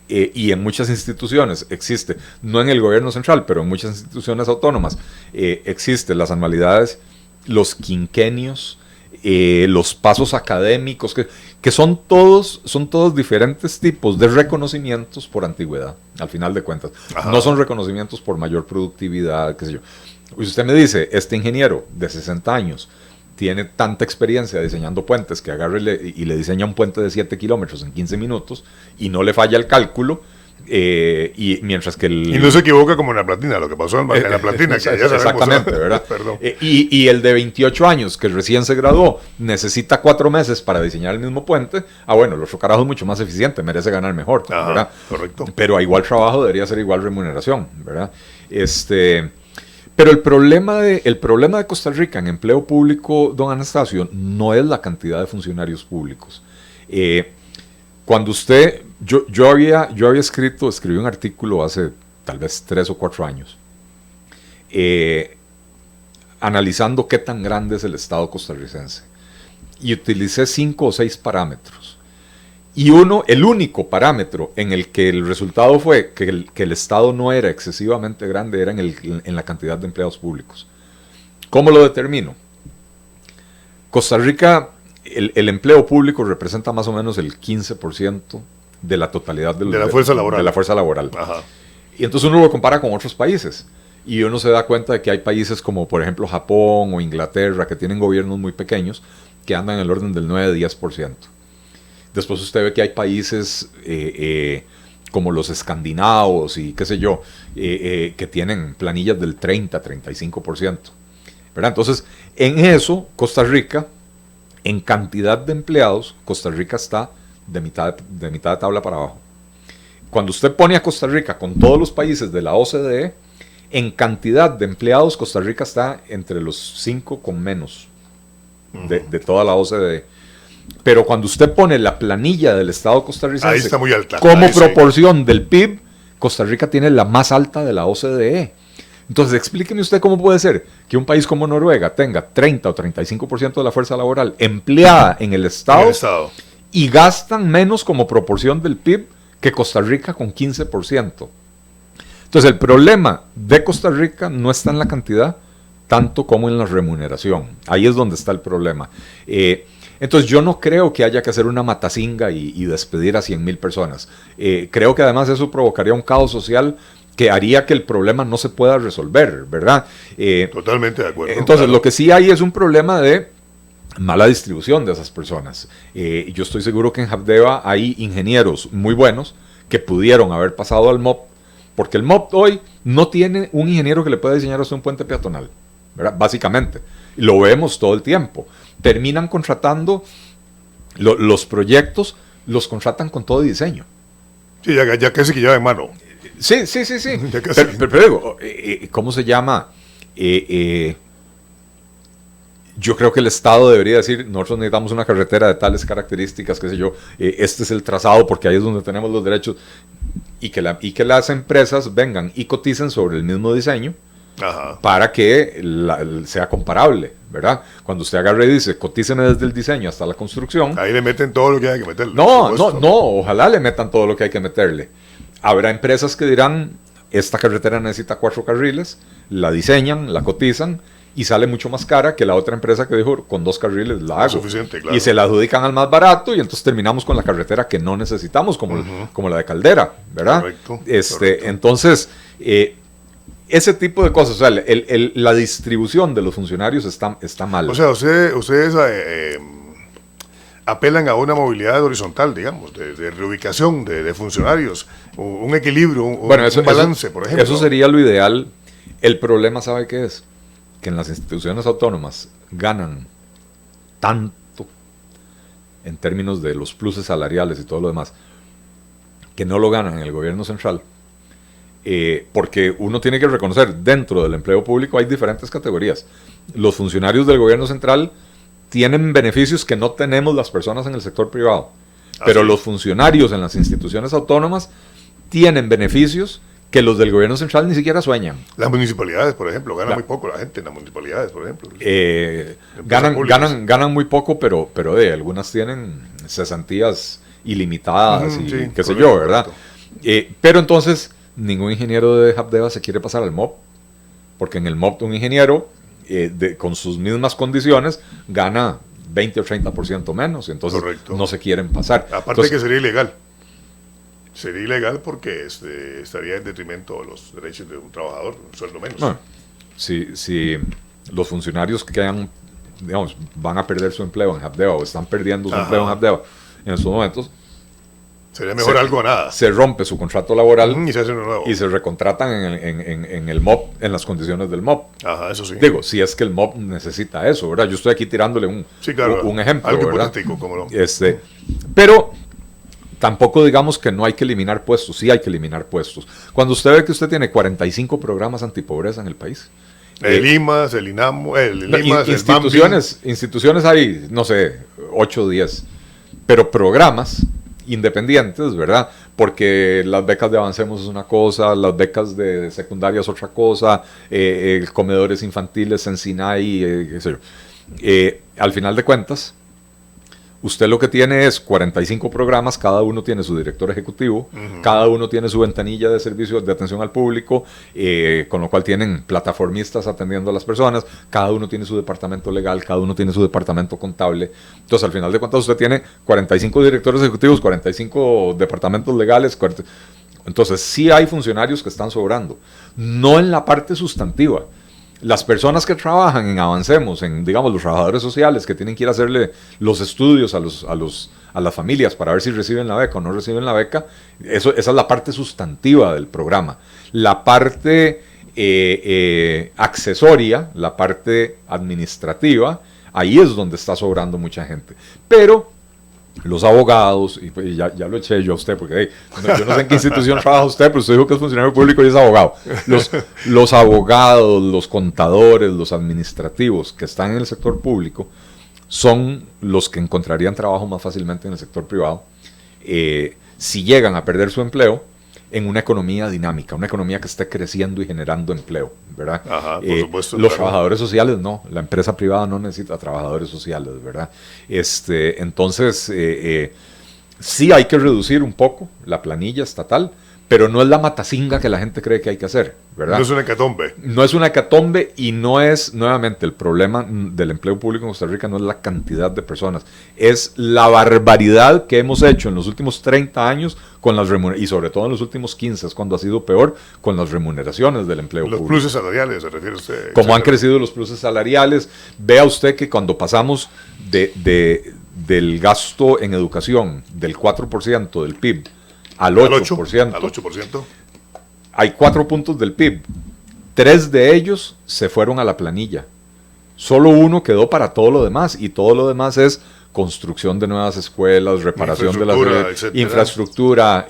y en muchas instituciones existe, no en el gobierno central, pero en muchas instituciones autónomas, existen las anualidades, los quinquenios, los pasos académicos, que son todos diferentes tipos de reconocimientos por antigüedad, al final de cuentas. Ajá. No son reconocimientos por mayor productividad, qué sé yo. Si usted me dice, este ingeniero de 60 años tiene tanta experiencia diseñando puentes que agarre y le diseña un puente de 7 kilómetros en 15 minutos y no le falla el cálculo, y mientras que y no se equivoca como en la platina, lo que pasó en la platina, que ya sabemos. Exactamente, ¿verdad? Perdón. Y el de 28 años, que recién se graduó, necesita 4 meses para diseñar el mismo puente, bueno, el otro carajo es mucho más eficiente, merece ganar mejor, ajá, ¿verdad? Correcto. Pero a igual trabajo debería ser igual remuneración, ¿verdad? Pero el problema de Costa Rica en empleo público, don Anastasio, no es la cantidad de funcionarios públicos. Cuando usted, yo había escribí un artículo hace tal vez 3 o 4 años, analizando qué tan grande es el Estado costarricense. Y utilicé 5 o 6 parámetros. Y el único parámetro en el que el resultado fue que el Estado no era excesivamente grande era en la cantidad de empleados públicos. ¿Cómo lo determino? Costa Rica, el empleo público representa más o menos el 15% de la totalidad de la fuerza laboral. Ajá. Y entonces uno lo compara con otros países. Y uno se da cuenta de que hay países como, por ejemplo, Japón o Inglaterra, que tienen gobiernos muy pequeños, que andan en el orden del 9-10%. Después usted ve que hay países como los escandinavos y qué sé yo, que tienen planillas del 30-35%. ¿Verdad? Entonces, en eso, Costa Rica, en cantidad de empleados, Costa Rica está de mitad de tabla para abajo. Cuando usted pone a Costa Rica con todos los países de la OCDE, en cantidad de empleados, Costa Rica está entre los 5 con menos de toda la OCDE. Pero cuando usted pone la planilla del Estado costarricense, ahí está muy alta, como proporción del PIB, Costa Rica tiene la más alta de la OCDE. Entonces, explíqueme usted cómo puede ser que un país como Noruega tenga 30 o 35% de la fuerza laboral empleada en el Estado y gastan menos como proporción del PIB que Costa Rica con 15%. Entonces, el problema de Costa Rica no está en la cantidad, tanto como en la remuneración. Ahí es donde está el problema. Entonces yo no creo que haya que hacer una matacinga y despedir a 100,000 personas. Creo que además eso provocaría un caos social que haría que el problema no se pueda resolver, ¿verdad? Totalmente de acuerdo. Entonces, claro, lo que sí hay es un problema de mala distribución de esas personas. Yo estoy seguro que en Habdeba hay ingenieros muy buenos que pudieron haber pasado al MOP, porque el MOP hoy no tiene un ingeniero que le pueda diseñar hasta un puente peatonal, ¿verdad? Básicamente. Lo vemos todo el tiempo. Terminan contratando los proyectos, los contratan con todo diseño. Sí, ya casi que lleva en mano. Sí. Pero digo, ¿cómo se llama? Yo creo que el Estado debería decir, nosotros necesitamos una carretera de tales características, qué sé yo, este es el trazado porque ahí es donde tenemos los derechos, y que las empresas vengan y coticen sobre el mismo diseño. Ajá. Para que sea comparable, ¿verdad? Cuando usted agarre y dice, cotíceme desde el diseño hasta la construcción. Ahí le meten todo lo que hay que meterle. No, ojalá le metan todo lo que hay que meterle. Habrá empresas que dirán, esta carretera necesita 4 carriles, la diseñan, la cotizan, y sale mucho más cara que la otra empresa que dijo, con 2 carriles la hago. Suficiente, claro. Y se la adjudican al más barato, y entonces terminamos con la carretera que no necesitamos, como la de Caldera, ¿verdad? Correcto. Entonces, ese tipo de cosas, o sea, la distribución de los funcionarios está mal. O sea, ustedes apelan a una movilidad horizontal, digamos, de reubicación de funcionarios, un equilibrio, un balance, por ejemplo. Eso sería lo ideal. El problema, ¿sabe qué es? Que en las instituciones autónomas ganan tanto en términos de los pluses salariales y todo lo demás, que no lo ganan en el gobierno central. Porque uno tiene que reconocer, dentro del empleo público hay diferentes categorías. Los funcionarios del gobierno central tienen beneficios que no tenemos las personas en el sector privado. Pero los funcionarios en las instituciones autónomas tienen beneficios que los del gobierno central ni siquiera sueñan. Las municipalidades, por ejemplo, ganan muy poco la gente en las municipalidades, por ejemplo. Ganan muy poco, pero algunas tienen cesantías ilimitadas y qué sé yo, ¿verdad? Pero entonces ningún ingeniero de Habdeba se quiere pasar al MOP, porque en el MOP un ingeniero con sus mismas condiciones gana 20 o 30% menos, y entonces no se quieren pasar. Aparte que sería ilegal. Sería ilegal porque estaría en detrimento de los derechos de un trabajador, un sueldo menos. Bueno, si los funcionarios que van a perder su empleo en Habdeba o están perdiendo su empleo en Habdeba en estos momentos, sería mejor algo a nada. Se rompe su contrato laboral y se hace uno nuevo. Y se recontratan en el MOP, en las condiciones del MOP. Ajá, eso sí. Digo, si es que el MOP necesita eso, ¿verdad? Yo estoy aquí tirándole un ejemplo, algo ¿verdad? hipotético, como no. Pero tampoco digamos que no hay que eliminar puestos, sí hay que eliminar puestos. Cuando usted ve que usted tiene 45 programas antipobreza en el país. El IMAS, el INAMO, el IMAS, instituciones hay, no sé, 8 o 10. Pero programas independientes, ¿verdad? Porque las becas de Avancemos es una cosa, las becas de secundaria es otra cosa, comedores infantiles en Sinai, qué sé yo. Al final de cuentas, usted lo que tiene es 45 programas, cada uno tiene su director ejecutivo, cada uno tiene su ventanilla de servicios de atención al público, con lo cual tienen plataformistas atendiendo a las personas, cada uno tiene su departamento legal, cada uno tiene su departamento contable. Entonces, al final de cuentas, usted tiene 45 directores ejecutivos, 45 departamentos legales. Entonces, sí hay funcionarios que están sobrando, no en la parte sustantiva. Las personas que trabajan en Avancemos, digamos, los trabajadores sociales que tienen que ir a hacerle los estudios a las familias para ver si reciben la beca o no reciben la beca, esa es la parte sustantiva del programa. La parte accesoria, la parte administrativa, ahí es donde está sobrando mucha gente. Pero los abogados, y pues ya lo eché yo a usted, porque yo no sé en qué institución trabaja usted, pero usted dijo que es funcionario público y es abogado. Los abogados, los contadores, los administrativos que están en el sector público son los que encontrarían trabajo más fácilmente en el sector privado si llegan a perder su empleo en una economía dinámica, una economía que esté creciendo y generando empleo, ¿verdad? Ajá, por supuesto, los trabajadores sociales no, la empresa privada no necesita trabajadores sociales, ¿verdad? Entonces, sí hay que reducir un poco la planilla estatal, pero no es la matacinga que la gente cree que hay que hacer, ¿verdad? No es una hecatombe. No es una hecatombe y no es, nuevamente, el problema del empleo público en Costa Rica no es la cantidad de personas, es la barbaridad que hemos hecho en los últimos 30 años con las remuneraciones, y sobre todo en los últimos 15, es cuando ha sido peor, con las remuneraciones del empleo público. Los pluses salariales, se refiere usted. Como han crecido los pluses salariales, vea usted que cuando pasamos del gasto en educación del 4% del PIB al 8%, al 8%. Hay 4 puntos del PIB. 3 de ellos se fueron a la planilla. Solo uno quedó para todo lo demás, y todo lo demás es construcción de nuevas escuelas, reparación de la infraestructura,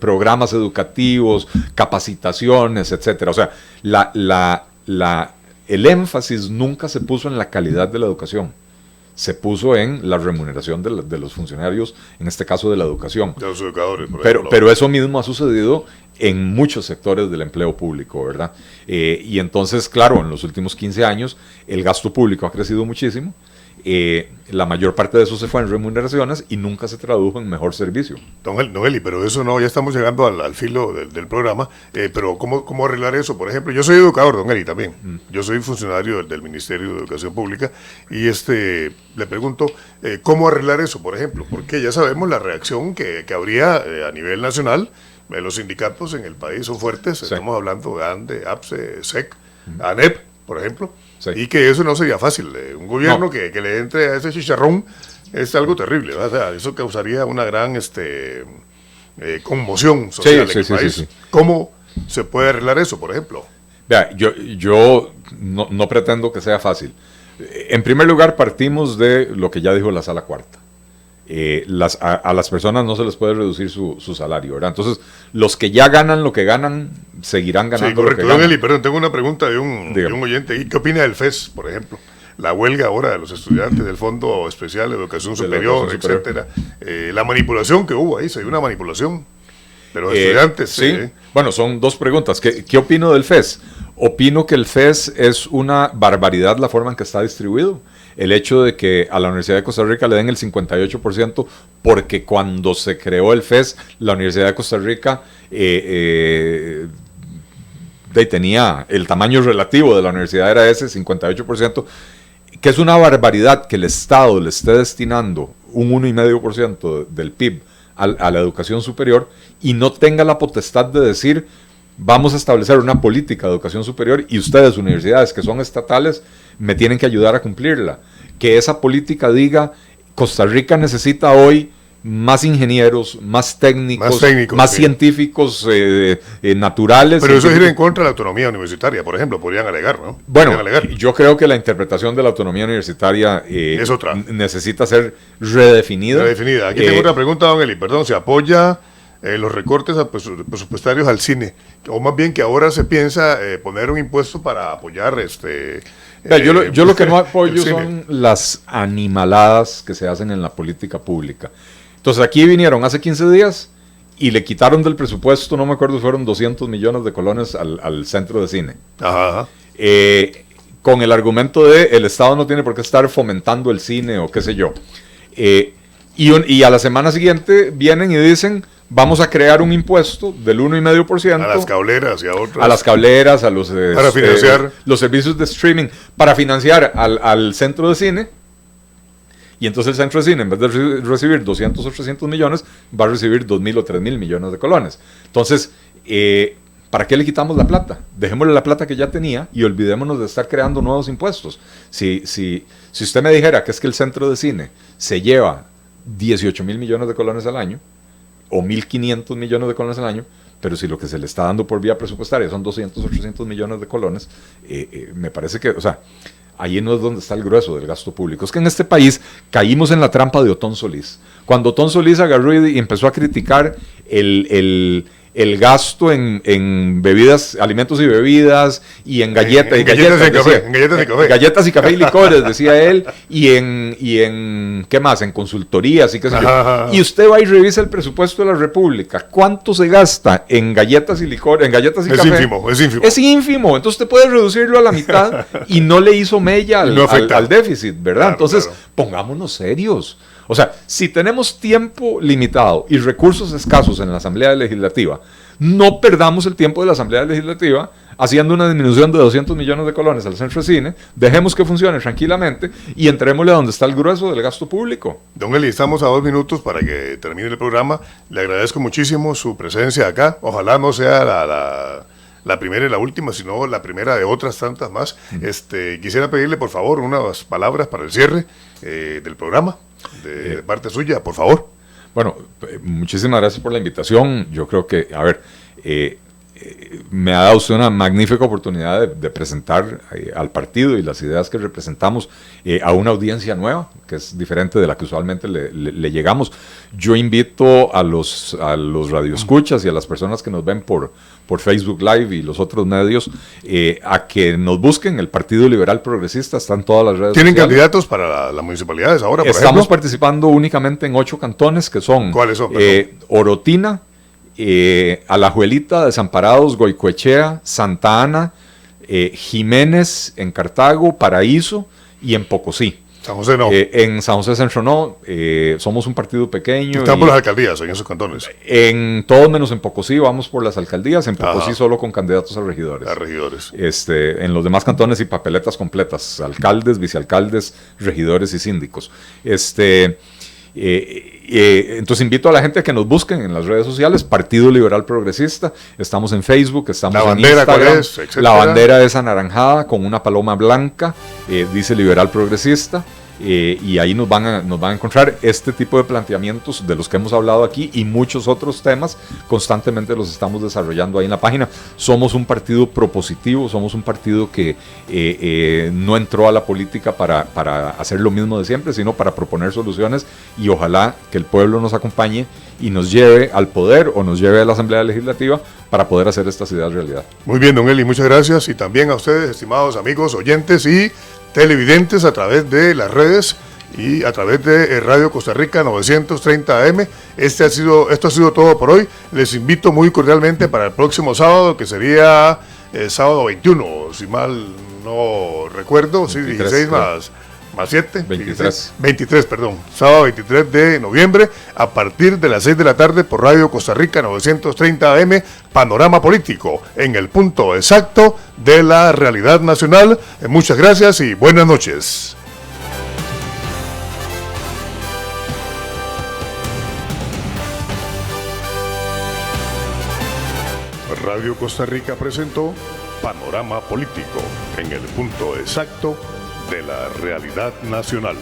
programas educativos, capacitaciones, etcétera. O sea, el énfasis nunca se puso en la calidad de la educación. Se puso en la remuneración de los funcionarios, en este caso de la educación. De los educadores, por ejemplo. Pero eso mismo ha sucedido en muchos sectores del empleo público, ¿verdad? Y entonces, claro, en los últimos 15 años el gasto público ha crecido muchísimo. La mayor parte de eso se fue en remuneraciones y nunca se tradujo en mejor servicio. Don Eli, pero eso no, ya estamos llegando al filo del programa, pero ¿cómo arreglar eso? Por ejemplo, yo soy educador, don Eli, también. Yo soy funcionario del Ministerio de Educación Pública y le pregunto, ¿cómo arreglar eso, por ejemplo? Porque ya sabemos la reacción que habría a nivel nacional. Los sindicatos en el país son fuertes, sí. Estamos hablando de ANDE, APSE, SEC, ANEP, por ejemplo. Sí. Y que eso no sería fácil. Un gobierno que le entre a ese chicharrón es algo terrible, ¿verdad? O sea, eso causaría una gran conmoción social en el país. Sí. ¿Cómo se puede arreglar eso, por ejemplo? Vea, yo no pretendo que sea fácil. En primer lugar, partimos de lo que ya dijo la Sala Cuarta. A las personas no se les puede reducir su salario, ¿verdad? Entonces, los que ya ganan lo que ganan, seguirán ganando. Sí, correcto. Lo que ganan. Eli, perdón, tengo una pregunta de un oyente. ¿Qué opina del FES, por ejemplo? La huelga ahora de los estudiantes del Fondo Especial de Educación Superior, etcétera. La manipulación que hubo ahí, se dio una manipulación de los estudiantes. Sí, bueno, son dos preguntas. ¿Qué opino del FES? Opino que el FES es una barbaridad la forma en que está distribuido. El hecho de que a la Universidad de Costa Rica le den el 58%, porque cuando se creó el FES, la Universidad de Costa Rica tenía el tamaño relativo de la universidad, era ese 58%, que es una barbaridad que el Estado le esté destinando un 1,5% del PIB a la educación superior y no tenga la potestad de decir: vamos a establecer una política de educación superior y ustedes, universidades que son estatales, me tienen que ayudar a cumplirla. Que esa política diga: Costa Rica necesita hoy más ingenieros, más técnicos, más sí. Científicos naturales. Pero eso es ir en contra de la autonomía universitaria, por ejemplo, podrían alegar, ¿no? Bueno, yo creo que la interpretación de la autonomía universitaria es otra. Necesita ser redefinida. Aquí tengo otra pregunta, don Eli, perdón, ¿se apoya los recortes presupuestarios al cine? O más bien que ahora se piensa poner un impuesto para apoyar yo lo que no apoyo son las animaladas que se hacen en la política pública. Entonces aquí vinieron hace 15 días y le quitaron del presupuesto, no me acuerdo, fueron 200 millones de colones al centro de cine. Ajá. Con el argumento de el Estado no tiene por qué estar fomentando el cine o qué sé yo. Y a la semana siguiente vienen y dicen: vamos a crear un impuesto del 1,5%. A las cableras y a otras. A las cableras, a los, para financiar los servicios de streaming, para financiar al centro de cine. Y entonces el centro de cine, en vez de recibir 200 o 300 millones, va a recibir 2.000 o 3.000 millones de colones. Entonces, ¿para qué le quitamos la plata? Dejémosle la plata que ya tenía y olvidémonos de estar creando nuevos impuestos. Si usted me dijera que es que el centro de cine se lleva 18.000 millones de colones al año, o 1.500 millones de colones al año, pero si lo que se le está dando por vía presupuestaria son 200 o 300 millones de colones, me parece que, o sea, ahí no es donde está el grueso del gasto público. Es que en este país caímos en la trampa de Otón Solís. Cuando Otón Solís agarró y empezó a criticar el gasto en bebidas, alimentos y bebidas, y en galletas, galletas y café y licores, decía él, y en ¿qué más? En consultorías y qué sé yo. Y usted va y revisa el presupuesto de la República. ¿Cuánto se gasta en galletas y licores, en galletas y café? Es ínfimo. Entonces usted puede reducirlo a la mitad y no le hizo mella al déficit, ¿verdad? Claro, entonces, pongámonos serios. O sea, si tenemos tiempo limitado y recursos escasos en la Asamblea Legislativa, no perdamos el tiempo de la Asamblea Legislativa haciendo una disminución de 200 millones de colones al centro de cine, dejemos que funcione tranquilamente y entrémosle a donde está el grueso del gasto público. Don Eli, estamos a 2 minutos para que termine el programa. Le agradezco muchísimo su presencia acá. Ojalá no sea la primera y la última, sino la primera de otras tantas más. Quisiera pedirle, por favor, unas palabras para el cierre del programa, de parte suya, por favor. Bueno, muchísimas gracias por la invitación. Yo creo que, a ver, me ha dado usted una magnífica oportunidad de presentar al partido y las ideas que representamos a una audiencia nueva, que es diferente de la que usualmente le llegamos. Yo invito a los radioescuchas y a las personas que nos ven por Facebook Live y los otros medios a que nos busquen. El Partido Liberal Progresista está en todas las redes ¿Tienen sociales. candidatos para las municipalidades ahora, por Estamos ejemplo? participando únicamente en 8 cantones, que son... ¿Cuáles son? Orotina, Alajuelita, Desamparados, Goicoechea, Santa Ana, Jiménez en Cartago, Paraíso y en Pocosí. San José no. En San José Centro no, somos un partido pequeño. Están por las alcaldías en esos cantones. En todos menos en Pocosí vamos por las alcaldías, en Pocosí solo con candidatos a regidores. A regidores. En los demás cantones y papeletas completas, alcaldes, vicealcaldes, regidores y síndicos. Entonces invito a la gente a que nos busquen en las redes sociales, Partido Liberal Progresista. Estamos en Facebook, estamos la en bandera, Instagram. ¿cuál es? Etcétera. La bandera es anaranjada con una paloma blanca, dice Liberal Progresista. Y ahí nos van a encontrar este tipo de planteamientos de los que hemos hablado aquí y muchos otros temas. Constantemente los estamos desarrollando ahí en la página. Somos un partido propositivo, somos un partido que no entró a la política para hacer lo mismo de siempre, sino para proponer soluciones, y ojalá que el pueblo nos acompañe y nos lleve al poder o nos lleve a la Asamblea Legislativa para poder hacer estas ideas realidad. Muy bien, don Eli, muchas gracias, y también a ustedes, estimados amigos, oyentes y televidentes, a través de las redes y a través de Radio Costa Rica 930 AM. Esto ha sido todo por hoy. Les invito muy cordialmente para el próximo sábado, que sería sábado 21, si mal no recuerdo, 23, sí, 16 más 7, 23, perdón, sábado 23 de noviembre, a partir de las 6 de la tarde por Radio Costa Rica 930 AM, Panorama Político, en el punto exacto de la realidad nacional. Muchas gracias y buenas noches. Radio Costa Rica presentó Panorama Político, en el punto exacto de la realidad nacional.